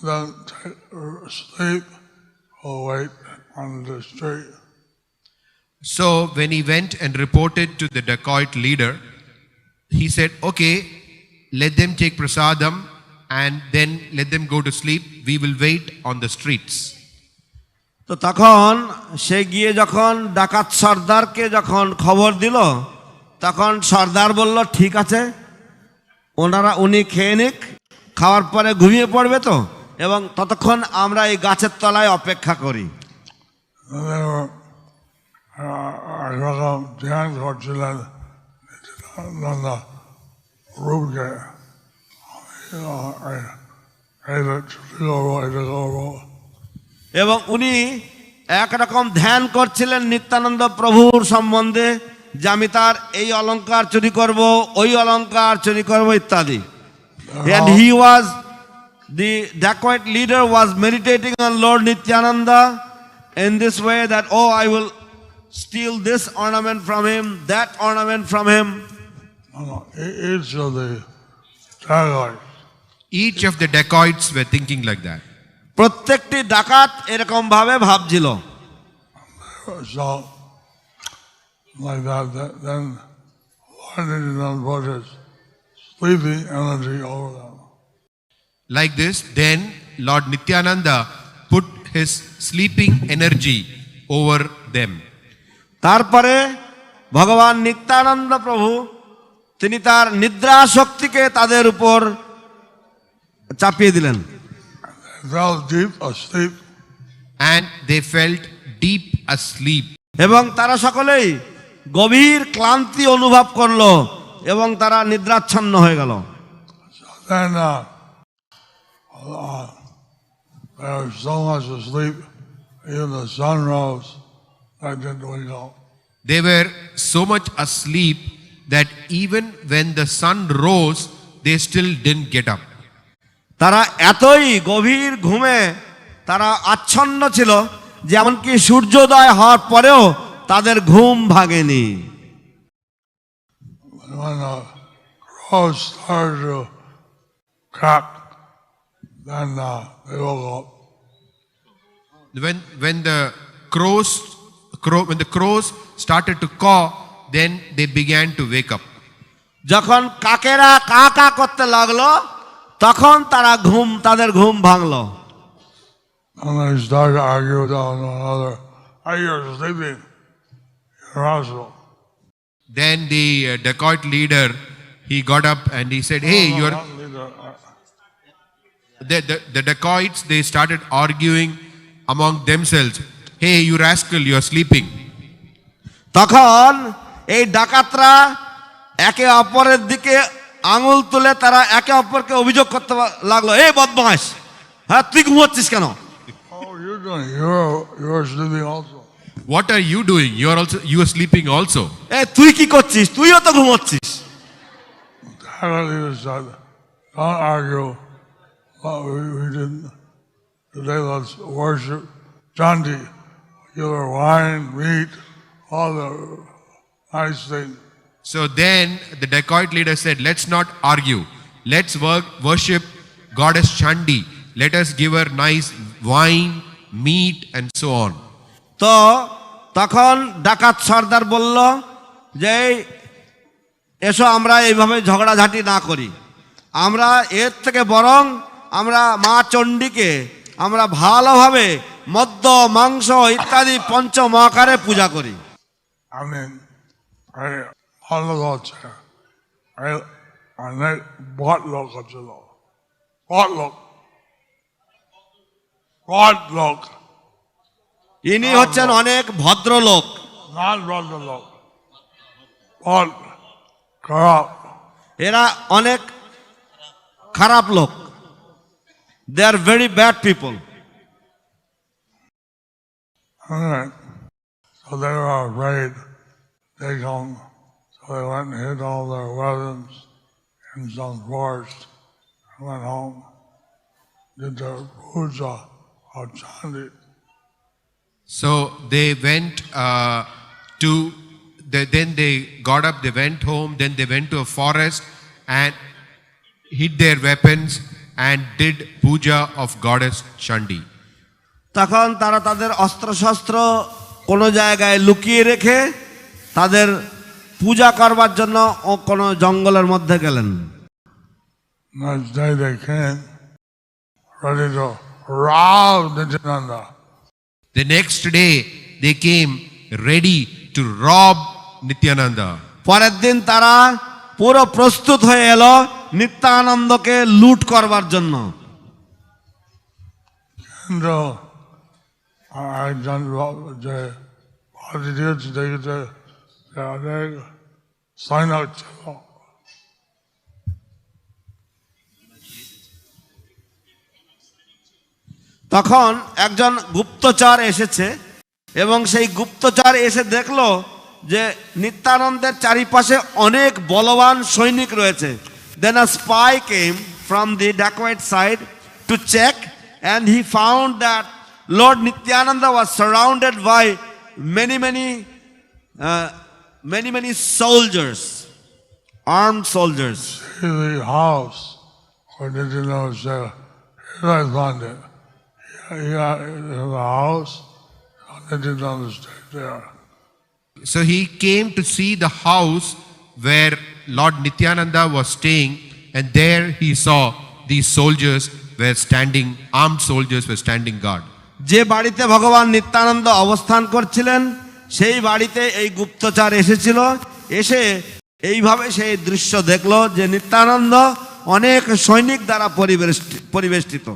A: then sleep or wait on the street.
C: So when he went and reported to the dacoit leader, he said, okay, let them take prasadam and then let them go to sleep. We will wait on the streets.
D: তো তখন সে গিয়ে যখন ডাকাত সর্দারকে যখন খবর দিল তখন সর্দার বলল ঠিক আছে, উনি খেয়ে নিক, খাওয়ার পরে ঘুমিয়ে পড়বে তো, এবং ততক্ষণ আমরা এই গাছের তলায় অপেক্ষা করি।
A: And they were, I welcome Dhyan Korchilan, Nityananda Ruge. I ate it to go.
D: এবং উনি একরকম ধ্যান করছিলেন নিত্যানন্দ প্রভুর সম্বন্ধে যে আমি তার এই অলংকার চুরি করব, ওই অলংকার চুরি করব ইত্যাদি। And he was, the dacoit leader was meditating on Lord Nityananda in this way that, oh, I will steal this ornament from him, that ornament from him.
A: Each of the dacoits.
C: Each of the dacoits were thinking like that.
D: প্রত্যেকটি ডাকাত এরকম ভাবে ভাবছিল।
A: So, like that, then Lord Nityananda put his sleeping energy over them.
C: Like this, then Lord Nityananda put his sleeping energy over them.
D: তারপরে ভগবান নিত্যানন্দ প্রভু তিনি তার নিদ্রা শক্তিকে তাদের উপর চাপিয়ে দিলেন।
A: They fell deep asleep.
C: And they felt deep asleep.
D: এবং তারা সকলেই গভীর ক্লান্তি অনুভব করলো এবং তারা নিদ্রাচ্ছন্ন হয়ে গেল।
A: Then they were so much asleep, even the sun rose, they didn't wake up.
C: They were so much asleep that even when the sun rose, they still didn't get up.
D: তারা এতই গভীর ঘুমে তারা আচ্ছন্ন ছিল যে এমনকি সূর্যোদয় হওয়ার পরেও তাদের ঘুম ভাঙেনি।
A: When the crows started to crack, then they woke up.
C: When the crows started to caw, then they began to wake up.
D: যখন কাকেরা কা কা করতে লাগলো তখন তাদের ঘুম ভাঙলো।
A: And they started to argue with one another. Hey, you're sleeping. You're also.
C: Then the dacoit leader, he got up and he said, hey,
A: No,
C: you're...
A: not leader.
C: The dacoits, they started arguing among themselves. Hey, you rascal, you're sleeping.
D: তখন এই ডাকাতরা একে অপরের দিকে আঙুল তুলে তারা একে অপরকে অভিযোগ করতে লাগলো, এই বদমাশ, হ্যাঁ তুই ঘুমাচ্ছিস কেন?
A: Oh, you're doing. You're sleeping also.
C: What are you doing? You are sleeping also.
D: এ তুই কি করছিস? তুইও তো ঘুমাচ্ছিস।
A: The leader said, don't argue. We didn't. Today let's worship Chandi. Give her wine, meat, all the nice things.
C: So then the dacoit leader said, let's not argue. Let's worship goddess Chandi. Let us give her nice wine, meat, and so on.
D: তো তখন ডাকাত সর্দার বলল যে এসো আমরা এইভাবে ঝগড়াঝাটি না করি, আমরা এর থেকে বরং আমরা মা চণ্ডীকে আমরা ভালোভাবে মদ্য মাংস ইত্যাদি পঞ্চমহাকারে পূজা করি।
A: I mean, all of those. I need potluck at the law. Potluck.
D: ইনি হচ্ছেন অনেক ভদ্রলোক,
A: Not potluck. Pot. Corrupt.
D: এরা অনেক খারাপ লোক, they are very bad people.
A: Alright. So they were afraid they come. So they went and hid all their weapons in some forest and went home. Did their puja of Chandi.
C: So they went then they got up, they went home, then they went to a forest and hid their weapons and did puja of goddess Chandi.
D: তখন তারা তাদের অস্ত্রশস্ত্র কোনো জায়গায় লুকিয়ে রেখে তাদের পূজা করবার জন্য কোনো জঙ্গলের মধ্যে গেলেন।
A: Next day they came ready to rob Nityananda.
C: The next day they came ready to rob Nityananda.
D: পরের দিন তারা পুরো প্রস্তুত হয়ে এলো নিত্যানন্দকে লুট করবার জন্য।
A: কিন্তু একজন যে পার্টি দিয়েছে দেখেছে অনেক সৈনিক ছিল।
D: তখন একজন গুপ্তচর এসেছে এবং সেই গুপ্তচর এসে দেখলো যে নিত্যানন্দের চারিপাশে অনেক বলবান সৈনিক রয়েছে। Then a spy came from the dacoit side to check and he found that Lord Nityananda was surrounded by many soldiers, armed soldiers.
A: See the house where Nityananda said, here I found it. Here in the house, Nityananda stayed there.
C: So he came to see the house where Lord Nityananda was staying, and there he saw these soldiers were standing, armed soldiers were standing guard.
D: যে বাড়িতে ভগবান নিত্যানন্দ অবস্থান করছিলেন সেই বাড়িতে এই গুপ্তচর এসেছিল, এসে এইভাবে সেই দৃশ্য দেখলো যে নিত্যানন্দ অনেক সৈনিক দ্বারা পরিবেষ্টিত।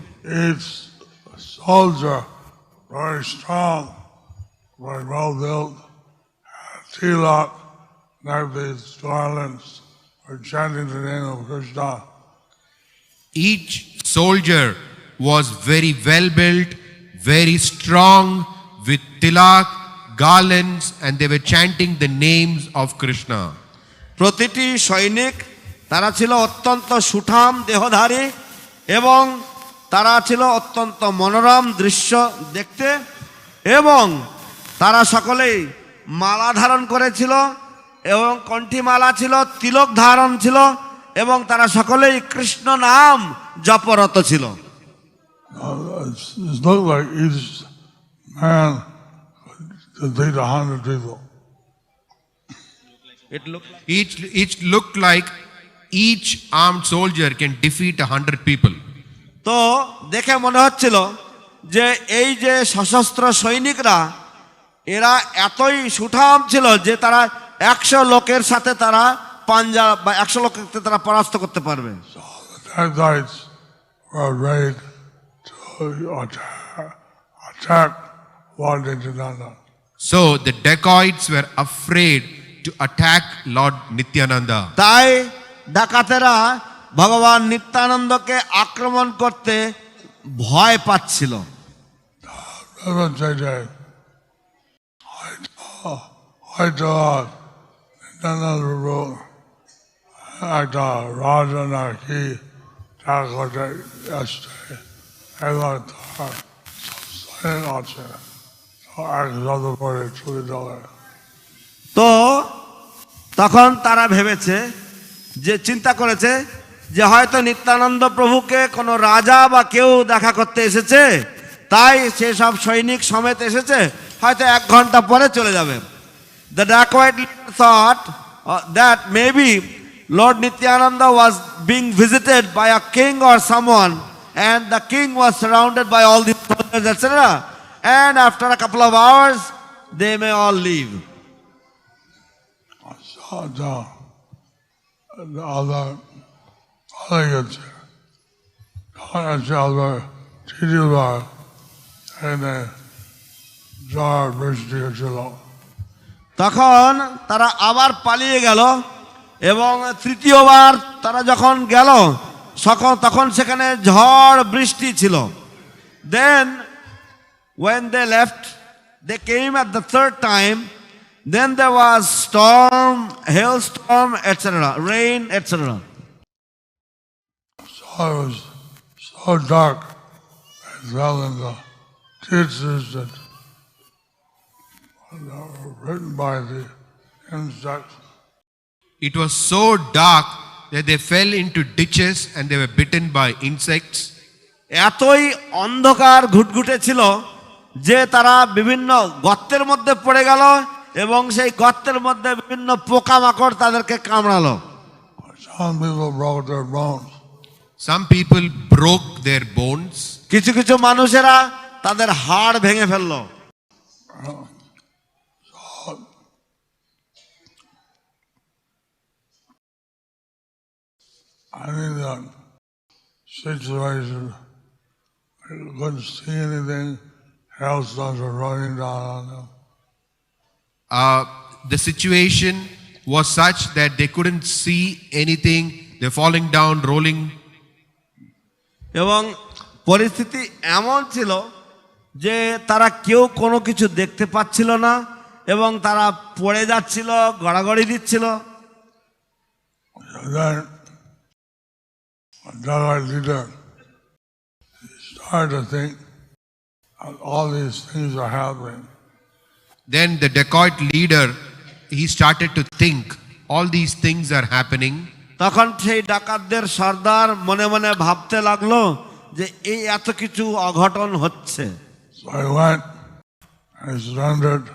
A: Each soldier, very strong, very well built, tilak, these garlands, are chanting the name of Krishna.
C: Each soldier was very well built, very strong, with tilak, garlands, and they were chanting the names of Krishna.
D: প্রতিটি সৈনিক তারা ছিল অত্যন্ত সুঠাম দেহধারী এবং তারা ছিল অত্যন্ত মনোরম দৃশ্য দেখতে, এবং তারা সকলেই মালা ধারণ করেছিল এবং কণ্ঠিমালা ছিল, তিলক ধারণ ছিল এবং তারা সকলেই কৃষ্ণ নাম জপরত ছিল।
A: It looked like each man could beat 100 people.
C: Each looked like each armed soldier can defeat 100 people.
D: তো দেখে মনে হচ্ছিল যে এই যে সশস্ত্র সৈনিকরা এরা এতই সুঠাম ছিল যে তারা 100 লোকের সাথে তারা পাঞ্জা বা 100 লোককে তারা পরাস্ত করতে পারবে।
A: The Dacoits were ready to attack Lord Nityananda.
C: So the dacoits were afraid to attack Lord Nityananda.
D: তাই ডাকাতেরা ভগবান নিত্যানন্দকে আক্রমণ করতে ভয় পাচ্ছিল।
A: I thought Nityananda wrote একটা রাজা নাকি ডাকাতে আসছে এবং তার সৈন্য আছে একসাথে পরে ছুটি দেওয়া।
D: তো তখন তারা ভেবেছে যে চিন্তা করেছে যে হয়তো নিত্যানন্দ প্রভুকে কোনো রাজা বা কেউ দেখা করতে এসেছে, তাই সে সব সৈনিক সমেত এসেছে, হয়তো 1 ঘন্টা পরে চলে যাবে। The dacoit thought that maybe Lord Nityananda was being visited by a king or someone, and the king was surrounded by all these soldiers, etc. And after a couple of hours, they may all leave.
A: So the other gets other titular and jar বৃষ্টি হচ্ছিল।
D: তখন তারা আবার পালিয়ে গেল এবং তৃতীয়বার তারা যখন গেল তখন সেখানে ঝড় বৃষ্টি ছিল। Then when they left, they came at the 3rd time. Then there was storm, hailstorm, etc., rain, etc.
A: So it was so dark as well in the teachers that were written by the insects.
C: It was so dark that they fell into ditches and they were bitten by insects.
D: এতই অন্ধকার ঘুটঘুটে ছিল যে তারা বিভিন্ন গর্তের মধ্যে পড়ে গেল এবং সেই গর্তের মধ্যে বিভিন্ন পোকামাকড় তাদেরকে কামড়ালো।
A: Some people broke their bones.
C: Some people broke their bones.
D: কিছু কিছু মানুষেরা তাদের হাড় ভেঙে ফেললো।
A: I mean that situation, I couldn't see anything, hailstones were raining down on them.
C: The situation was such that they couldn't see anything. They're falling down, rolling.
D: এবং পরিস্থিতি এমন ছিল যে তারা কেউ কোনো কিছু দেখতে পাচ্ছিল না এবং তারা পড়ে যাচ্ছিল, গড়াগড়ি দিচ্ছিল।
A: Then the leader started to think all these things are happening.
C: Then the dacoit leader, he started to think all these things are happening.
D: তখন সেই ডাকাতদের সর্দার মনে মনে ভাবতে লাগলো যে এই এত কিছু অঘটন হচ্ছে।
A: So I went and surrendered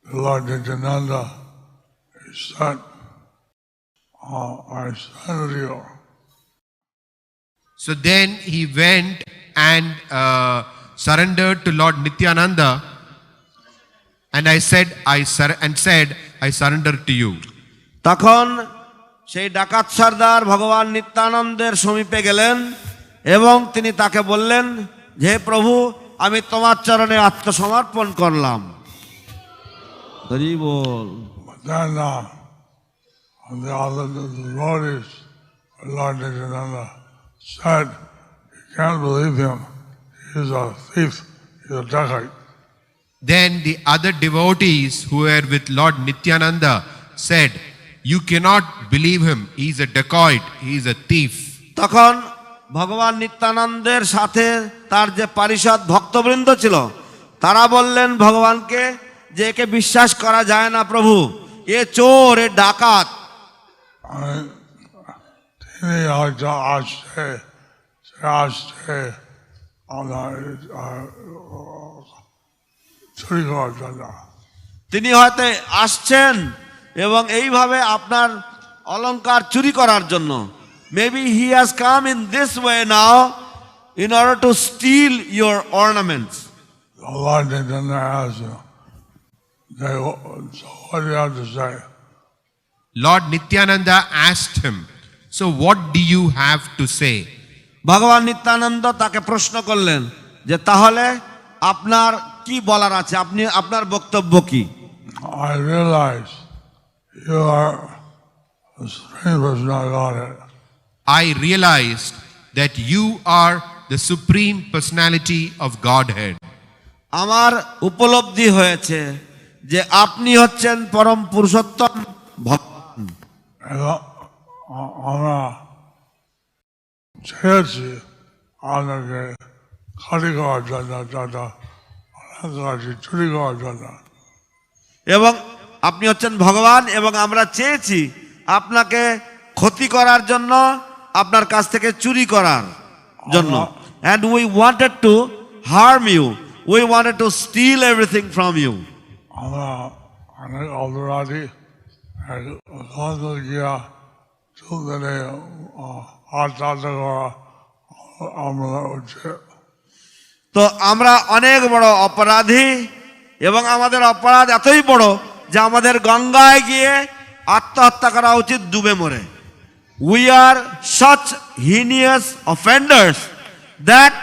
A: to Lord Nityananda. He said, I surrender you.
C: So then he went and surrendered to Lord Nityananda, and I surrender to you.
D: তখন সেই ডাকাত সর্দার ভগবান নিত্যানন্দের সমীপে গেলেন এবং তিনি তাকে বললেন, হে প্রভু, আমি তোমার চরণে আত্মসমর্পণ করলাম। হরি বল।
A: But then the devotees of Lord Nityananda said, you can't believe him. He's a thief. He's a dacoit.
C: Then the other devotees who were with Lord Nityananda said, you cannot believe him. He's a dacoit. He's a thief.
D: তখন ভগবান নিত্যানন্দের সাথে তার যে পারিষদ ভক্তবৃন্দ ছিল তারা বললেন ভগবানকে যে একে বিশ্বাস করা যায় না প্রভু, এ চোর, এ ডাকাত।
A: তিনি হয়তো আসছে চুরি করার জন্য।
D: তিনি হয়তো আসছেন এবং এইভাবে আপনার অলংকার চুরি করার জন্য। Maybe he has come in this way now in order to steal your ornaments.
A: The Lord didn't ask you. So what do you have to say?
C: Lord Nityananda asked him, so what do you have to say?
D: ভগবান নিত্যানন্দ তাকে প্রশ্ন করলেন যে তাহলে আপনার কি বলার আছে, আপনি আপনার বক্তব্য কি?
A: I realize you are the Supreme Personality of Godhead.
C: I realized that you are the Supreme Personality of Godhead.
D: আমার উপলব্ধি হয়েছে যে আপনি হচ্ছেন পরম পুরুষোত্তম ভগবান।
A: আমরা চেয়েছি আপনাকে খালি করার জন্য, যারা কাছে চুরি করার জন্য।
D: এবং আপনি হচ্ছেন ভগবান এবং আমরা চেয়েছি আপনাকে ক্ষতি করার জন্য, আপনার কাছ থেকে চুরি করার জন্য। And we wanted to harm you. We wanted to steal everything from you.
A: আমরা অনেক অপরাধী, গিয়া চলতে আত্মহত্যা করা আমরা হচ্ছে।
D: তো আমরা অনেক বড় অপরাধী এবং আমাদের অপরাধ এতই বড় যে আমাদের গঙ্গায় গিয়ে আত্মহত্যা করা উচিত ডুবে মরে। We are such heinous offenders that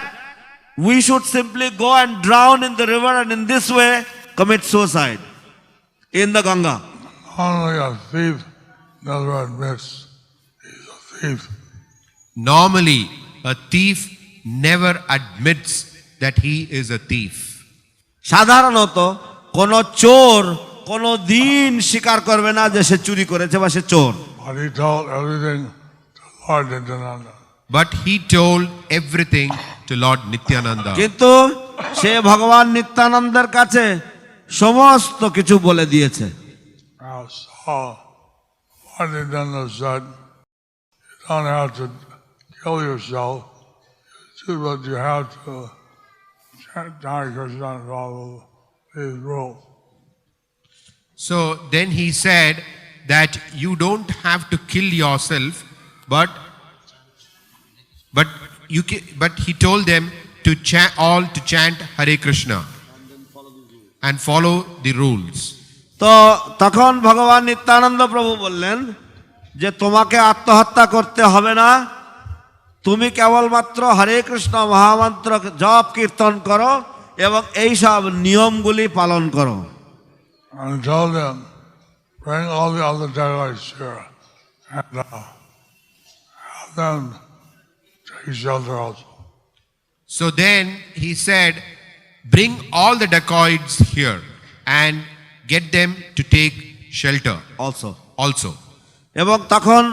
D: we should simply go and drown in the river and in this way commit suicide in the Ganga.
A: Only a thief never admits he's a thief.
C: Normally, a thief never admits that he is a thief.
D: সাধারণত কোন চোর কোনো দিন স্বীকার করবে না যে সে চুরি করেছে বা সে চোর।
A: But he told everything to Lord Nityananda.
C: But he told everything to Lord Nityananda.
D: কিন্তু সে ভগবান নিত্যানন্দের কাছে সমস্ত কিছু বলে দিয়েছে।
A: Now, so Lord Nityananda said, you don't have to kill yourself, but you have to chant Hare Krishna and follow these rules.
C: So then he said that you don't have to kill yourself, but he told them to chant Hare Krishna and follow the rules.
D: তো তখন ভগবান নিত্যানন্দ প্রভু বললেন যে তোমাকে আত্মহত্যা করতে হবে না, তুমি কেবলমাত্র হরে কৃষ্ণ মহামন্ত্র জপ কীর্তন করো এবং এই সব নিয়মগুলি পালন করো।
A: And told them, bring all the other daylights here and have them take shelter also.
C: So then he said, bring all the dacoits here and get them to take shelter also.
D: এবং তখন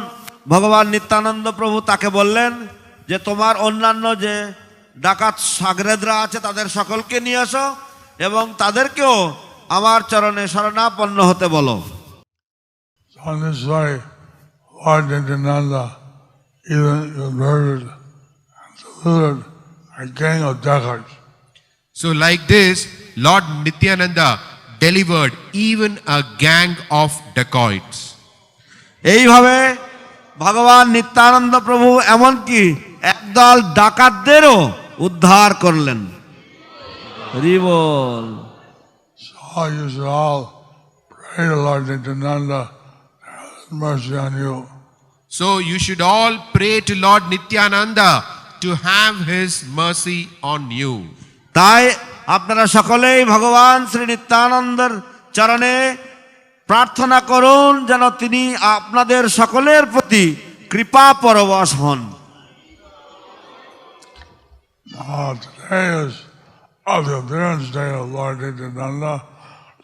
D: ভগবান নিত্যানন্দ প্রভু তাকে বললেন যে তোমার অন্যান্য যে ডাকাত সাগরেদরা আছে তাদের সকলকে নিয়ে আসো এবং তাদেরকেও আমার চরণে শরণাপন্ন হতে বলো।
A: So in this way, Lord Nityananda even murdered and saluted a gang of dacoits.
C: So like this, Lord Nityananda delivered even a gang of dacoits.
D: এইভাবে ভগবান নিত্যানন্দ প্রভু এমনকি একদল ডাকাতদেরও উদ্ধার করলেন। হরি বল।
A: So you should all pray to Lord Nityananda to have mercy on you.
C: So you should all pray to Lord Nityananda to have his mercy on you.
D: তাই আপনারা সকলেই ভগবান শ্রী নিত্যানন্দের চরণে প্রার্থনা করুন যেন তিনি আপনাদের সকলের প্রতি কৃপা পরবশ হন।
A: Today is the appearance day of Lord Nityananda,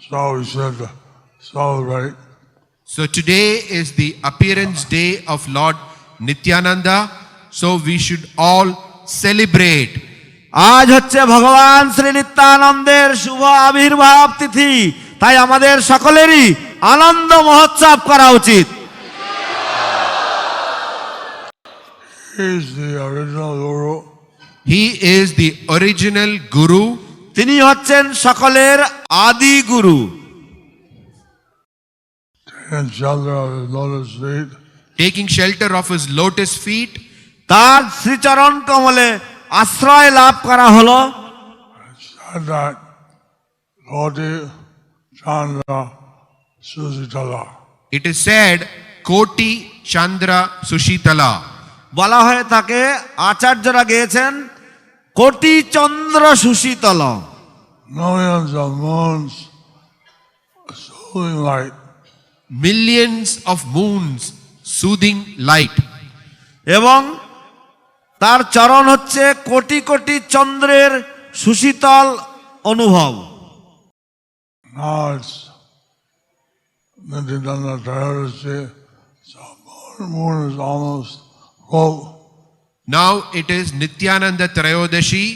A: so we should celebrate.
C: So today is the appearance day of Lord Nityananda, so we should all celebrate.
D: আজ হচ্ছে ভগবান শ্রী নিত্যানন্দের শুভ আবির্ভাব তিথি, তাই আমাদের সকলেরই আনন্দ মহোৎসব করা উচিত।
A: He is the original Guru.
C: He is the original Guru.
D: তিনি হচ্ছেন সকলের আদি গুরু।
A: Taking shelter of his lotus feet.
C: Taking shelter of his lotus feet.
D: তার শ্রীচরণ কমলে আশ্রয় লাভ করা হলো।
A: said that Koti Chandra Susitala.
C: It is said, Koti Chandra Sushitala.
D: বলা হয়ে থাকে, আচার্যরা গেয়েছেন কোটি চন্দ্র সুশীতল,
A: Millions of moons, soothing light.
C: Millions of moons, soothing light.
D: এবং তার চরণ হচ্ছে কোটি কোটি চন্দ্রের সুশীতল অনুভব।
A: Now it's Nityananda Tayodasi, so moon is almost full.
C: Now it is Nityananda Trayodashi.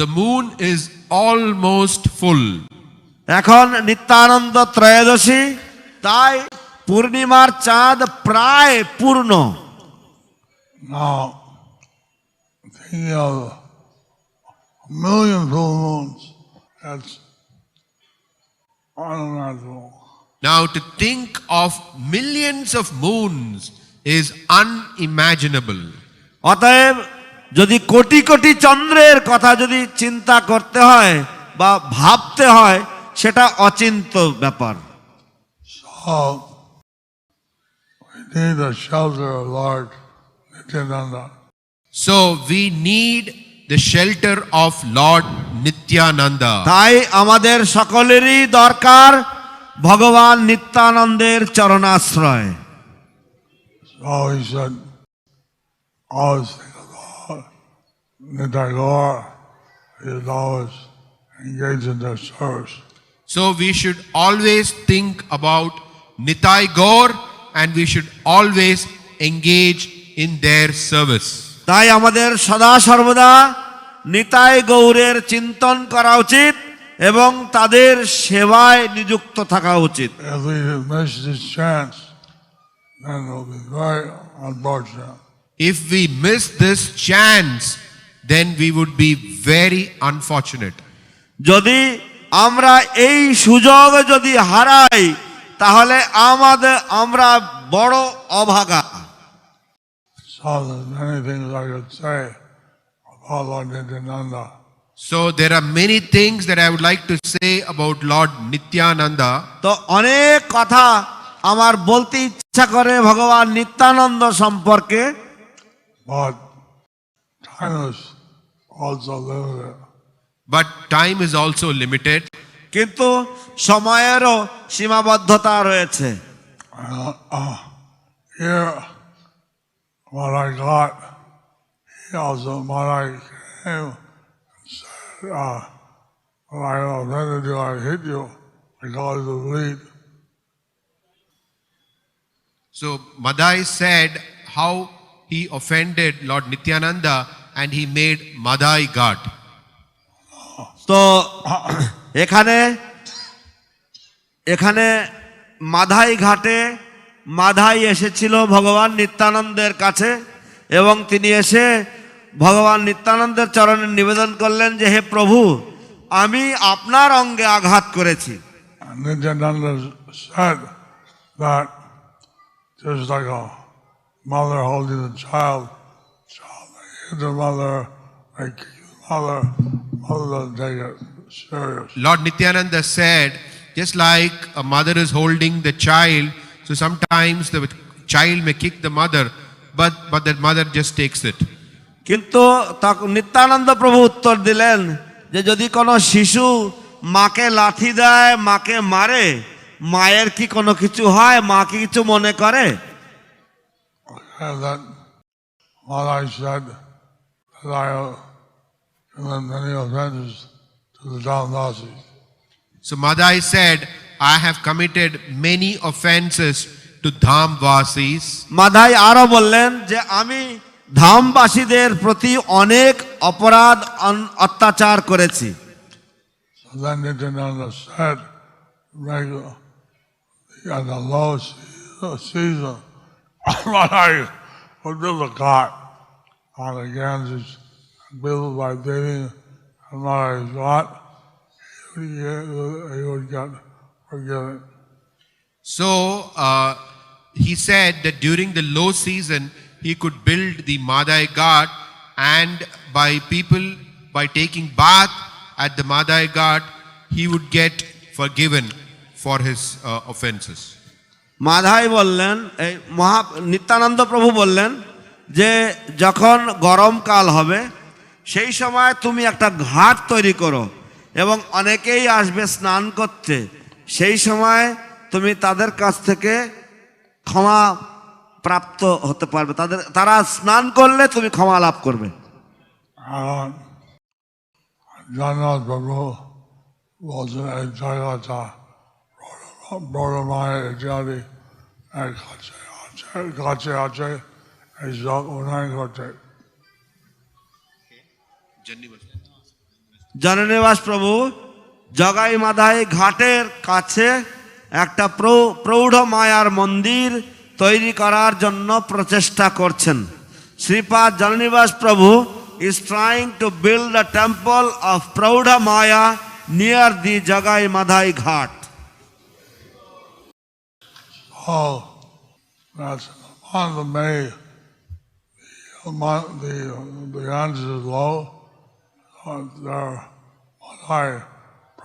C: The moon is almost full.
D: এখন নিত্যানন্দ ত্রয়োদশী, তাই পূর্ণিমার চাঁদ প্রায় পূর্ণ।
A: Now, thinking of a million full moons, that's unimaginable.
C: Now to think of millions of moons is unimaginable.
D: অতএব যদি কোটি কোটি চন্দ্রের কথা যদি চিন্তা করতে হয় বা ভাবতে হয়, সেটা অচিন্ত ব্যাপার।
A: So, we need the shelter of Lord Nityananda.
C: So we need the shelter of Lord Nityananda.
D: তাই আমাদের সকলেরই দরকার ভগবান নিত্যানন্দের চরণাশ্রয়।
A: So he said, always think of Lord Nitai Gaur. He is always engaged in their service.
C: So we should always think about Nitai Gaur and we should always engage in their service.
D: তাই আমাদের সদা সর্বদা নিতাই গৌরের চিন্তন করা উচিত এবং তাদের সেবায় নিযুক্ত থাকা উচিত।
A: If we miss this chance, then it will be very unfortunate.
C: If we miss this chance, then we would be very unfortunate.
D: যদি আমরা এই সুযোগ যদি হারাই, তাহলে আমরা বড় অভাগা।
A: So there's many things I could say about Lord Nityananda.
C: So there are many things that I would like to say about Lord Nityananda.
D: তো অনেক কথা আমার বলতে ইচ্ছা করে ভগবান নিত্যানন্দ সম্পর্কে,
A: But time is also limited.
C: But time is also limited.
D: কিন্তু সময়েরও সীমাবদ্ধতা রয়েছে।
A: Here, what I got, he also, what I came and said, what I offended you, I hit you because of bleed.
C: So Madai said how he offended Lord Nityananda and he made Madai God.
D: তো এখানে মাধাই ঘাটে মাধাই এসেছিল ভগবান নিত্যানন্দের কাছে এবং তিনি এসে ভগবান নিত্যানন্দের চরণে নিবেদন করলেন যে হে প্রভু, আমি আপনার অঙ্গে আঘাত করেছি।
A: And Nityananda said that just like a mother holding the child may hit the mother, may kick the mother doesn't take it serious.
C: Lord Nityananda said, just like a mother is holding the child, so sometimes the child may kick the mother, but the mother just takes it.
D: কিন্তু নিত্যানন্দ প্রভু উত্তর দিলেন যে যদি কোনো শিশু মাকে লাথি দেয়, মাকে মারে, মায়ের কি কোনো কিছু হয়? মা কি কিছু মনে করে?
A: And then what I said that I have many offenses to the Dhamvasis.
C: So Madai said, I have committed many offenses to Dhamvasis.
D: Madhai আরো বললেন যে আমি ধামবাসীদের প্রতি অনেক অপরাধ অত্যাচার করেছি।
A: So then Nityananda said, at the low season, when I would build a cot on the Ganges, built by bathing, and when I got, he would get forgiven.
C: So he said that during the low season, he could build the Madai Ghat, and by people, by taking bath at the Madai Ghat, he would get forgiven for his offenses.
D: Madhai বললেন, এই নিত্যানন্দ প্রভু বললেন যে যখন গরমকাল হবে সেই সময় তুমি একটা ঘাট তৈরি করো এবং অনেকেই আসবে স্নান করতে, সেই সময় তুমি তাদের কাছ থেকে ক্ষমা প্রাপ্ত হতে পারবে, তারা স্নান করলে তুমি ক্ষমা লাভ করবে।
A: Jagannath Prabhu was a Jagata, Brodamaya Ityadi, and Kache Ache, and Unai Kote.
D: জননিবাস প্রভু জগাই মাধাই ঘাটের কাছে একটা প্রৌঢ় মায়ার মন্দির তৈরি করার জন্য প্রচেষ্টা করছেন। শ্রীপাদ জননিবাস প্রভু is trying to build a temple of Praudha Maya near the Jagai Madhai Ghat.
A: Oh, that's on the May. The end is low. There, Madhai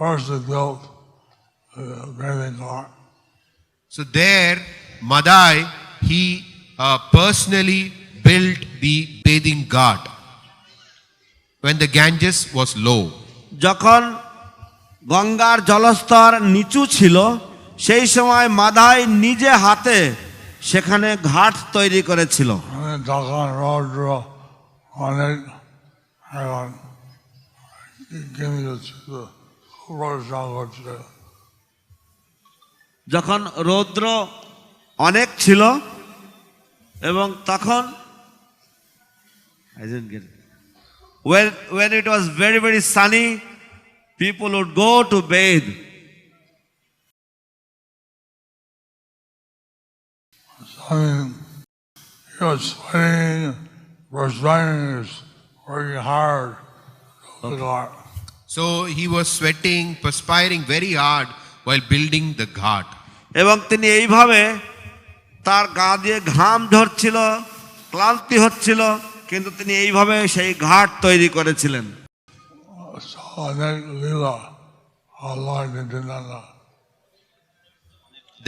A: personally built the bathing ghat.
C: So there, Madai, he personally built the bathing ghat when the Ganges was low.
D: যখন গঙ্গার জলস্তর নিচু ছিল সেই সময় মাধাই নিজে হাতে সেখানে ঘাট তৈরি করেছিল।
A: তখন রৌদ্র অনেক
D: যখন রৌদ্র অনেক ছিল এবং তখন when it was very very sunny, people would go to bathe.
A: I mean, he was sweating, perspiring, working hard.
C: So he was sweating, perspiring very hard while building the ghat.
D: এবং তিনি এইভাবে তার গা দিয়ে ঘাম ঝরছিল, ক্লান্তি হচ্ছিল, কিন্তু তিনি এইভাবে সেই ঘাট তৈরি করেছিলেন।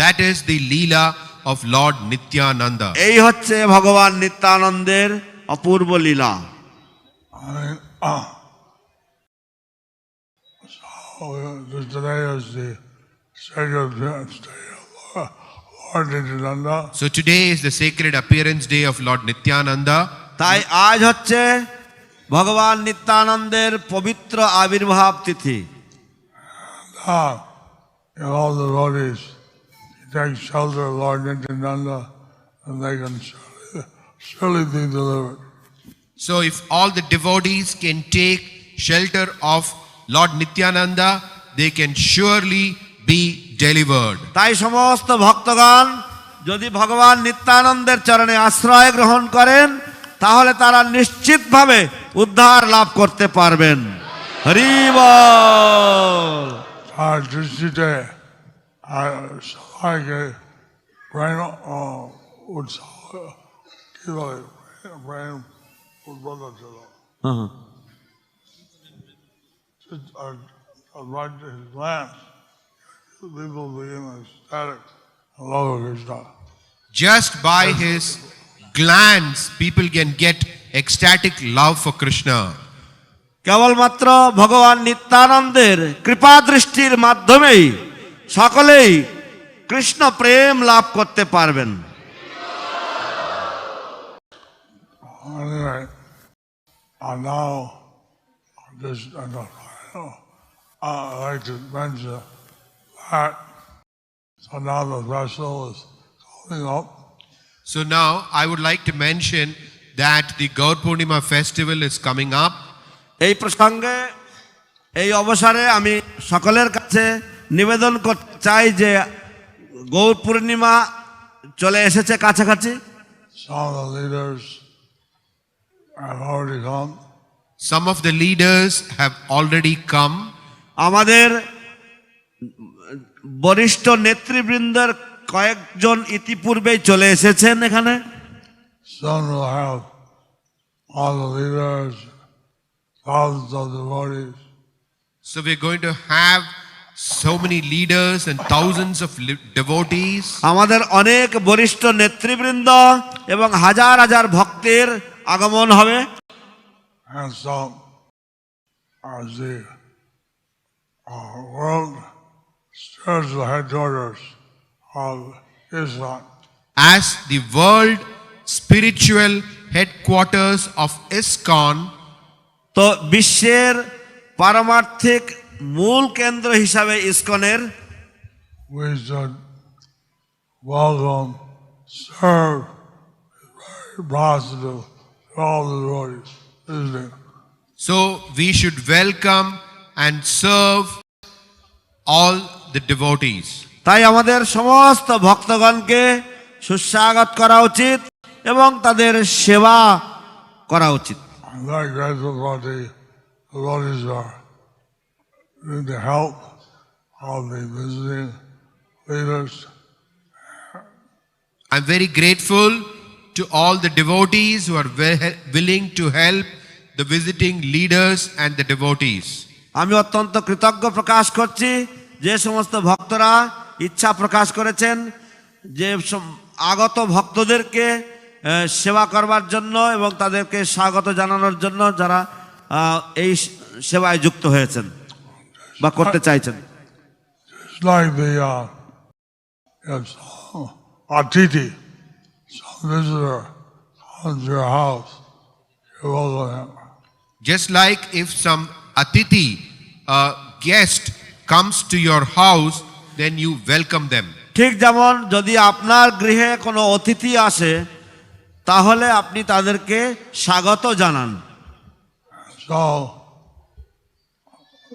C: That is the Leela of Lord Nityananda.
D: এই হচ্ছে ভগবান নিত্যানন্দের অপূর্ব লীলা।
C: So today is the sacred appearance day of Lord Nityananda.
D: তাই আজ হচ্ছে ভগবান নিত্যানন্দের পবিত্র আবির্ভাব তিথি।
A: All the devotees take shelter of Lord Nityananda and they can surely be delivered.
C: So if all the devotees can take shelter of Lord Nityananda, they can surely be delivered.
D: তাই সমস্ত ভক্তগণ যদি ভগবান নিত্যানন্দের চরণে আশ্রয় গ্রহণ করেন তাহলে তারা নিশ্চিতভাবে উদ্ধার লাভ করতে পারবেন। হরি বল।
A: দৃষ্টিতে সবাইকে ব্রেন কি বলে ব্রেন উদ্বোধ ছিল, right his glance, people became ecstatic and love of Krishna.
C: Just by his glance, people can get ecstatic love for Krishna.
D: কেবলমাত্র ভগবান নিত্যানন্দের কৃপা দৃষ্টির মাধ্যমেই সকলেই কৃষ্ণ প্রেম লাভ করতে পারবেন।
A: Anyway, now just I'd like to mention that so now the vessel is coming up.
C: So now I would like to mention that the Gaur Purnima festival is coming up.
D: এই প্রসঙ্গে এই অবসরে আমি সকলের কাছে নিবেদন করতে চাই যে গৌর পূর্ণিমা চলে এসেছে কাছাকাছি।
A: Some of the leaders have already come.
C: Some of the leaders have already come.
D: আমাদের বরিষ্ঠ নেতৃবৃন্দের কয়েকজন ইতিপূর্বেই চলে এসেছেন এখানে।
A: Some will have all the leaders, thousands of devotees,
C: So we're going to have so many leaders and thousands of devotees.
D: আমাদের অনেক বরিষ্ঠ নেতৃবৃন্দ এবং হাজার হাজার ভক্তের আগমন হবে।
A: and some as the world spiritual headquarters of Islam.
C: As the world spiritual headquarters of ISKCON,
D: তো বিশ্বের পারমার্থিক মূল কেন্দ্র হিসাবে ইসকনের
A: we should welcome, serve, very positive to all the devotees visiting.
C: so we should welcome and serve all the devotees.
D: তাই আমাদের সমস্ত ভক্তগণকে সুস্বাগত করা উচিত এবং তাদের সেবা করা উচিত।
A: I'm very grateful for the devotees are doing the help of the visiting leaders.
C: I'm very grateful to all the devotees who are willing to help the visiting leaders and the devotees.
D: আমি অত্যন্ত কৃতজ্ঞ প্রকাশ করছি যে সমস্ত ভক্তরা ইচ্ছা প্রকাশ করেছেন যে আগত ভক্তদেরকে সেবা করবার জন্য এবং তাদেরকে স্বাগত জানানোর জন্য যারা এই সেবায় যুক্ত হয়েছেন বা করতে চাইছেন।
A: It's like the Atiti, some visitor comes to your house, you welcome him.
C: Just like if some Atiti, guest, comes to your house, then you welcome them.
D: ঠিক যেমন যদি আপনার গৃহে কোনো অতিথি আসে তাহলে আপনি তাদেরকে স্বাগত জানান।
A: So,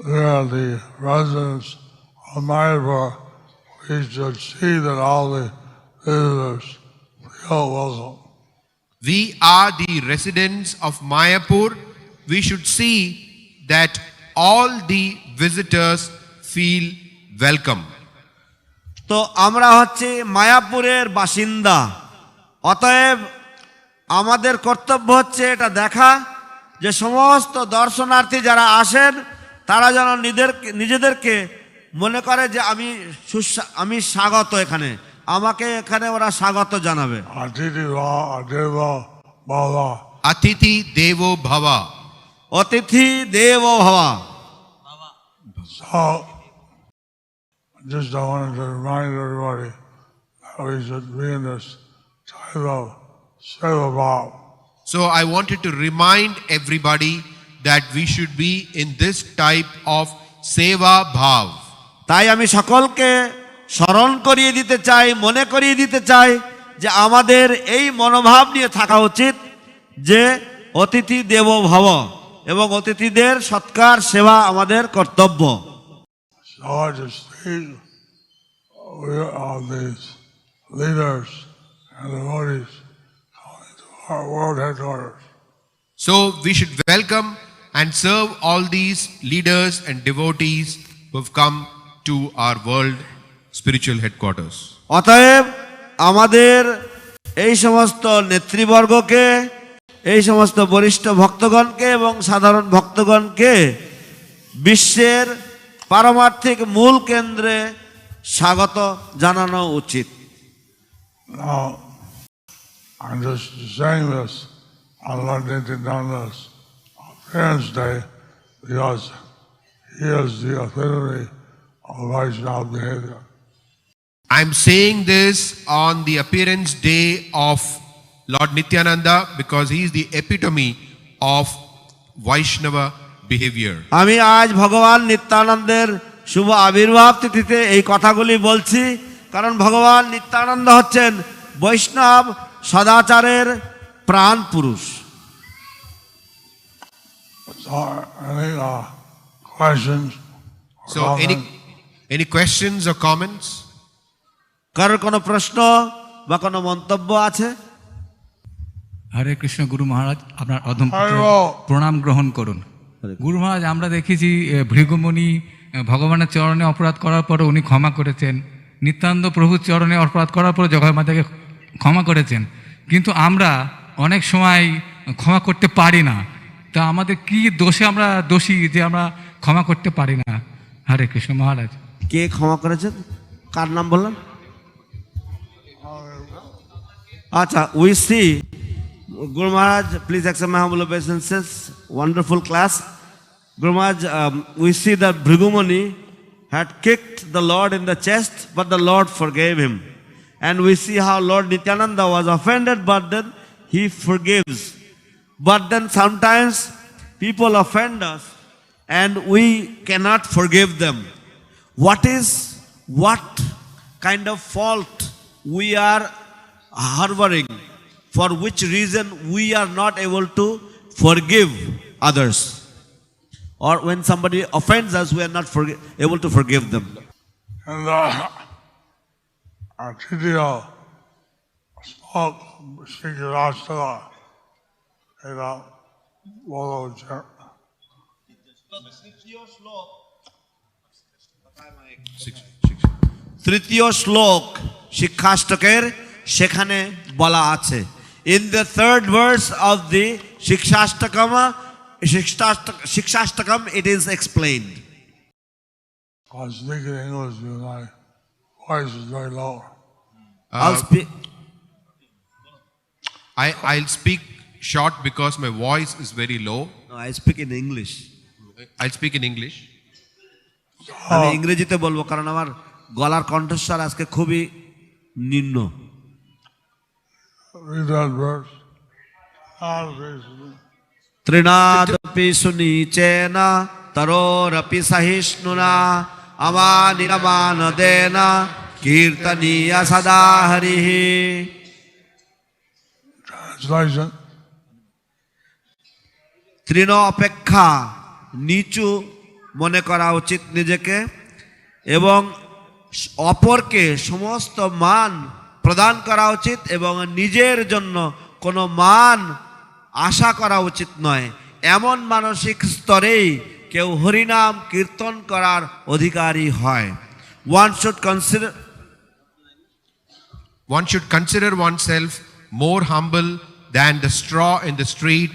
A: there are the residents of Mayapur. We should see that all the visitors feel welcome.
C: We are the residents of Mayapur. We should see that all the visitors feel welcome.
D: তো আমরা হচ্ছে মায়াপুরের বাসিন্দা, অতএব আমাদের কর্তব্য হচ্ছে এটা দেখা যে সমস্ত দর্শনার্থী যারা আসেন তারা যেন নিজেদেরকে মনে করে যে আমি স্বাগত, এখানে আমাকে এখানে ওরা স্বাগত জানাবে।
C: Atiti Devo Bhava.
D: অতিথি দেব ভবা।
A: So, just I wanted to remind everybody that we should be in this type of seva bhav.
C: So I wanted to remind everybody that we should be in this type of seva bhav.
D: তাই আমি সকলকে স্মরণ করিয়ে দিতে চাই, মনে করিয়ে দিতে চাই যে আমাদের এই মনোভাব নিয়ে থাকা উচিত যে অতিথি দেব ভব এবং অতিথিদের সৎকার সেবা আমাদের কর্তব্য।
A: So I just see all these leaders and devotees coming to our world headquarters.
C: So we should welcome and serve all these leaders and devotees who have come to our world spiritual headquarters.
D: অতএব আমাদের এই সমস্ত নেতৃবর্গকে, এই সমস্ত বরিষ্ঠ ভক্তগণকে এবং সাধারণ ভক্তগণকে বিশ্বের পারমার্থিক মূল কেন্দ্রে স্বাগত জানানো উচিত।
A: Now, I'm just saying this on Lord Nityananda's appearance day because he is the epitome of Vaishnava behavior.
C: I'm saying this on the appearance day of Lord Nityananda because he is the epitome of Vaishnava behavior.
D: আমি আজ ভগবান নিত্যানন্দের শুভ আবির্ভাব তিথিতে এই কথাগুলি বলছি কারণ ভগবান নিত্যানন্দ হচ্ছেন বৈষ্ণব সদাচারের প্রাণ পুরুষ।
A: So, any questions?
C: So any questions or comments?
D: কারোর কোনো প্রশ্ন বা কোনো মন্তব্য আছে?
E: হরে কৃষ্ণ। গুরু মহারাজ, আপনার অধম
A: হরে বল।
E: প্রণাম গ্রহণ করুন। গুরু মহারাজ, আমরা দেখেছি ভৃগুমুনি ভগবানের চরণে অপরাধ করার পরে উনি ক্ষমা করেছেন, নিত্যানন্দ প্রভুর চরণে অপরাধ করার পরে জগন্মাতাকে ক্ষমা করেছেন, কিন্তু আমরা অনেক সময় ক্ষমা করতে পারি না, তা আমাদের কি দোষে আমরা দোষী যে আমরা ক্ষমা করতে পারি না? হরে কৃষ্ণ মহারাজ।
D: কে ক্ষমা করেছেন? কার নাম বললেন? আচ্ছা, we see Guru Maharaj, please accept my humble obeisances. Wonderful class. Guru Maharaj, we see that Bhrigumani had kicked the Lord in the chest, but the Lord forgave him. And we see how Lord Nityananda was offended, but then he forgives. But then sometimes people offend us and we cannot forgive them. What kind of fault we are harboring, for which reason we are not able to forgive others? Or when somebody offends us, we are not able to forgive them.
A: And Atitya spoke Shikirastaka in a Volo
D: তৃতীয় শ্লোক শিক্ষাষ্টকের সেখানে বলা আছে, in the third verse of the Shikshashtakam it is explained.
A: I was speaking English because my voice is very low.
C: I'll speak short because my voice is very low.
D: No, I speak in English.
C: I'll speak in English.
D: আমি ইংরেজিতে বলবো কারণ আমার গলার কণ্ঠস্বর আজকে খুবই নিম্ন।
A: Read that verse.
D: তৃণাদপি সুনীচেনা তরোরপি সহিষ্ণুনা আমানিরমানদেনা কীর্তনীয় সদা হরিঃ।
A: Translation.
D: তৃণ অপেক্ষা নিচু মনে করা উচিত নিজেকে এবং অপরকে সমস্ত মান প্রদান করা উচিত এবং নিজের জন্য কোনো মান আশা করা উচিত নয়। এমন মানসিক স্তরেই কেউ হরিনাম কীর্তন করার অধিকারী হয়।
C: One should consider oneself more humble than the straw in the street,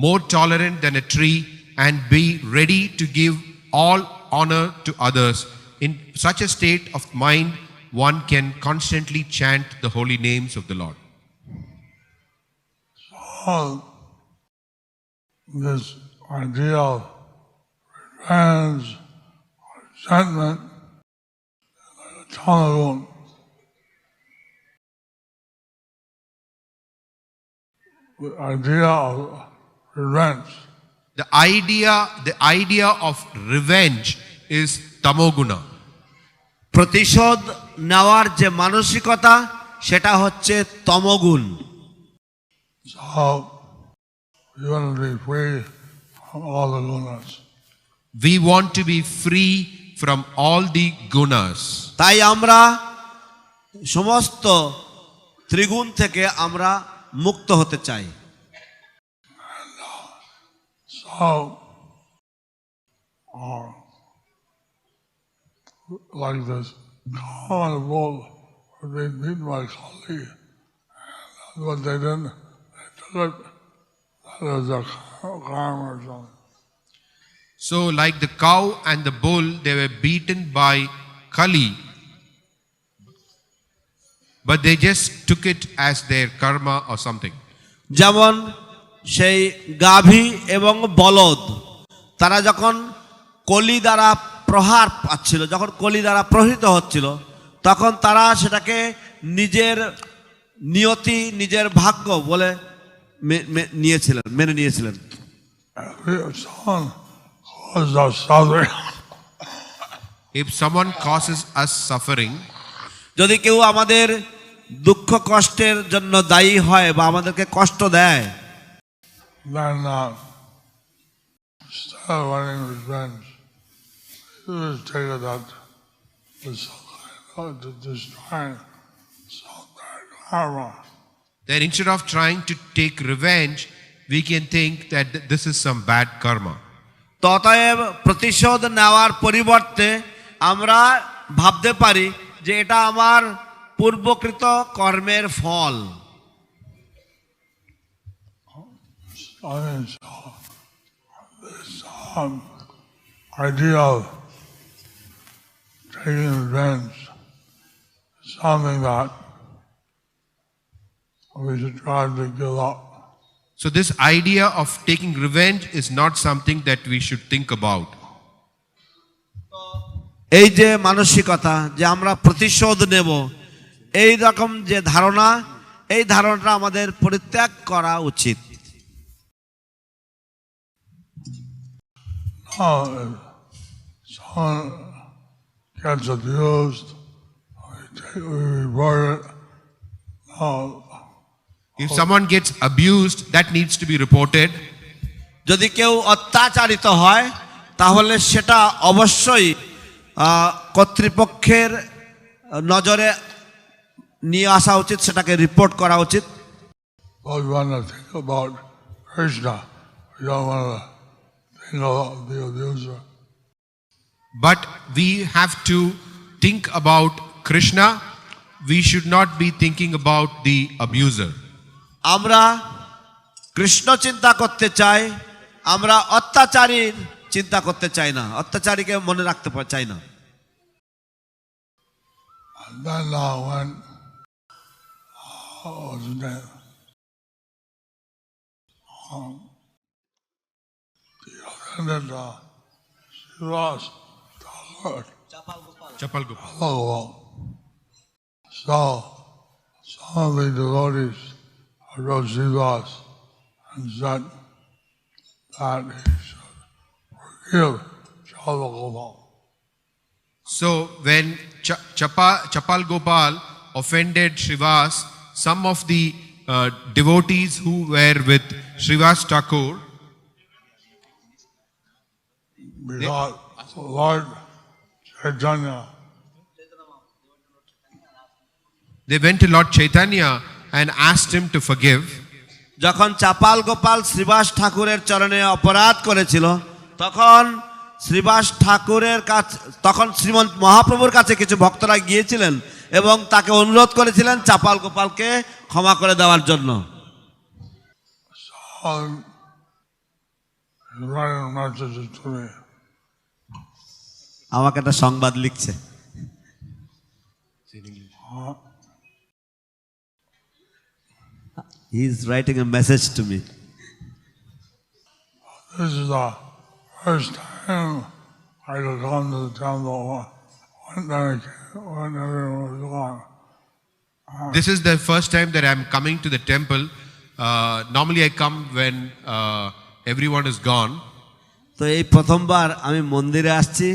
C: more tolerant than a tree, and be ready to give all honor to others. In such a state of mind, one can constantly chant the holy names of the Lord.
A: This idea of revenge or resentment, Tamagun, the idea of revenge.
C: The idea of revenge is tamoguna.
D: প্রতিশোধ নেওয়ার যে মানসিকতা সেটা হচ্ছে তমগুণ।
A: So we want to be free from all the gunas.
C: We want to be free from all the gunas.
D: তাই আমরা সমস্ত ত্রিগুণ থেকে আমরা মুক্ত হতে চাই।
A: So, like this common bull, they beat my colleague, and what they didn't, they took it, that is a karma or something.
C: So, like the cow and the bull, they were beaten by Kali, but they just took it as their karma or something.
D: যেমন সেই গাভী এবং বলদ তারা যখন কলি দ্বারা প্রহার পাচ্ছিল, যখন কলি দ্বারা প্রহৃত হচ্ছিল, তখন তারা সেটাকে নিজের নিয়তি নিজের ভাগ্য বলে মেনে নিয়েছিলেন।
C: If someone causes us suffering,
D: যদি কেউ আমাদের দুঃখ কষ্টের জন্য দায়ী হয় বা আমাদেরকে কষ্ট দেয়,
A: then instead of wanting revenge, you just take it that it's to destroy some bad karma.
C: then instead of trying to take revenge, we can think that this is some bad karma.
D: ততএব প্রতিশোধ নেওয়ার পরিবর্তে আমরা ভাবতে পারি যে এটা আমার পূর্বকৃত কর্মের ফল।
A: I mean, so this idea of taking revenge is something that we should try to give up.
C: So this idea of taking revenge is not something that we should think about.
D: এই যে মানসিকতা যে আমরা প্রতিশোধ নেব, এই রকম যে ধারণা, এই ধারণাটা আমাদের পরিত্যাগ করা উচিত।
A: Now, if someone gets abused, we report it. Now,
C: If someone gets abused, that needs to be reported.
D: যদি কেউ অত্যাচারিত হয় তাহলে সেটা অবশ্যই কর্তৃপক্ষের নজরে নিয়ে আসা উচিত, সেটাকে রিপোর্ট করা উচিত।
A: but we want to think about Krishna. We don't want to think about the abuser.
C: But we have to think about Krishna. We should not be thinking about the abuser.
D: আমরা কৃষ্ণ চিন্তা করতে চাই, আমরা অত্যাচারীর চিন্তা করতে চাই না, অত্যাচারীকে মনে রাখতে চাই না।
A: And then when what's his name? The other than she lost the Lord.
C: Chapal Gopal.
A: Oh, so some of the devotees wrote Sivas and said that he should forgive Chalagopal.
C: So when Chapal Gopal offended Srivas, some of the devotees who were with Srivas Thakur,
A: Because Lord Chaitanya,
C: they went to Lord Chaitanya and asked him to forgive.
D: যখন চাপাল গোপাল শ্রীবাস ঠাকুরের চরণে অপরাধ করেছিল, তখন শ্রীবাস ঠাকুরের কাছে, তখন শ্রীমন্ত মহাপ্রভুর কাছে কিছু ভক্তরা গিয়েছিলেন এবং তাকে অনুরোধ করেছিলেন চাপাল গোপালকে ক্ষমা করে দেওয়ার জন্য।
A: writing messages to me.
D: আমাকে একটা সংবাদ লিখছে। He is writing a message to me.
A: This is the first time I could come to the temple when everyone was gone.
C: This is the first time that I'm coming to the temple. Normally I come when everyone is gone.
D: তো এই প্রথমবার আমি মন্দিরে আসছি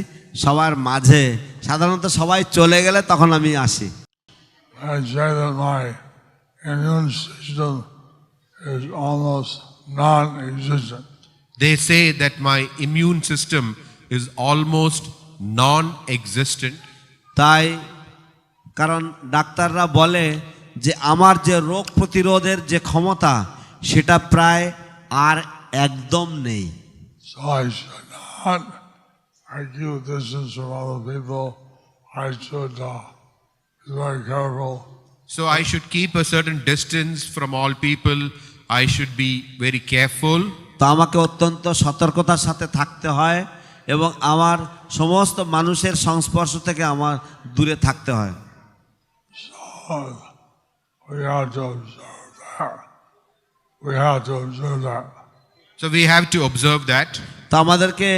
D: সবার মাঝে, সাধারণত সবাই চলে গেলে তখন আমি আসি।
A: I say that my immune system is almost non-existent.
C: They say that my immune system is almost non-existent.
D: তাই কারণ ডাক্তাররা বলে যে আমার যে রোগ প্রতিরোধের যে ক্ষমতা সেটা প্রায় আর একদম নেই।
A: So I should not keep distance from other people. I should be very careful.
C: So I should keep a certain distance from all people. I should be very careful.
D: তো আমাকে অত্যন্ত সতর্কতার সাথে থাকতে হয় এবং আমার সমস্ত মানুষের সংস্পর্শ থেকে আমার দূরে থাকতে হয়।
A: So we have to observe that. We have to observe that.
C: So we have to observe that.
D: তো আমাদেরকে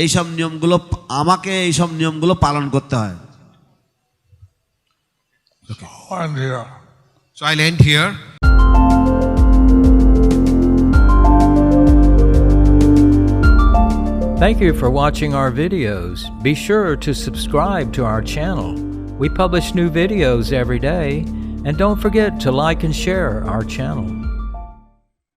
D: এইসব নিয়মগুলো, আমাকে এইসব নিয়মগুলো পালন করতে হয়।
A: And here.
C: So I'll end here.
B: Thank you for watching our videos. Be sure to subscribe to our channel. We publish new videos every day. And don't forget to like and share our channel.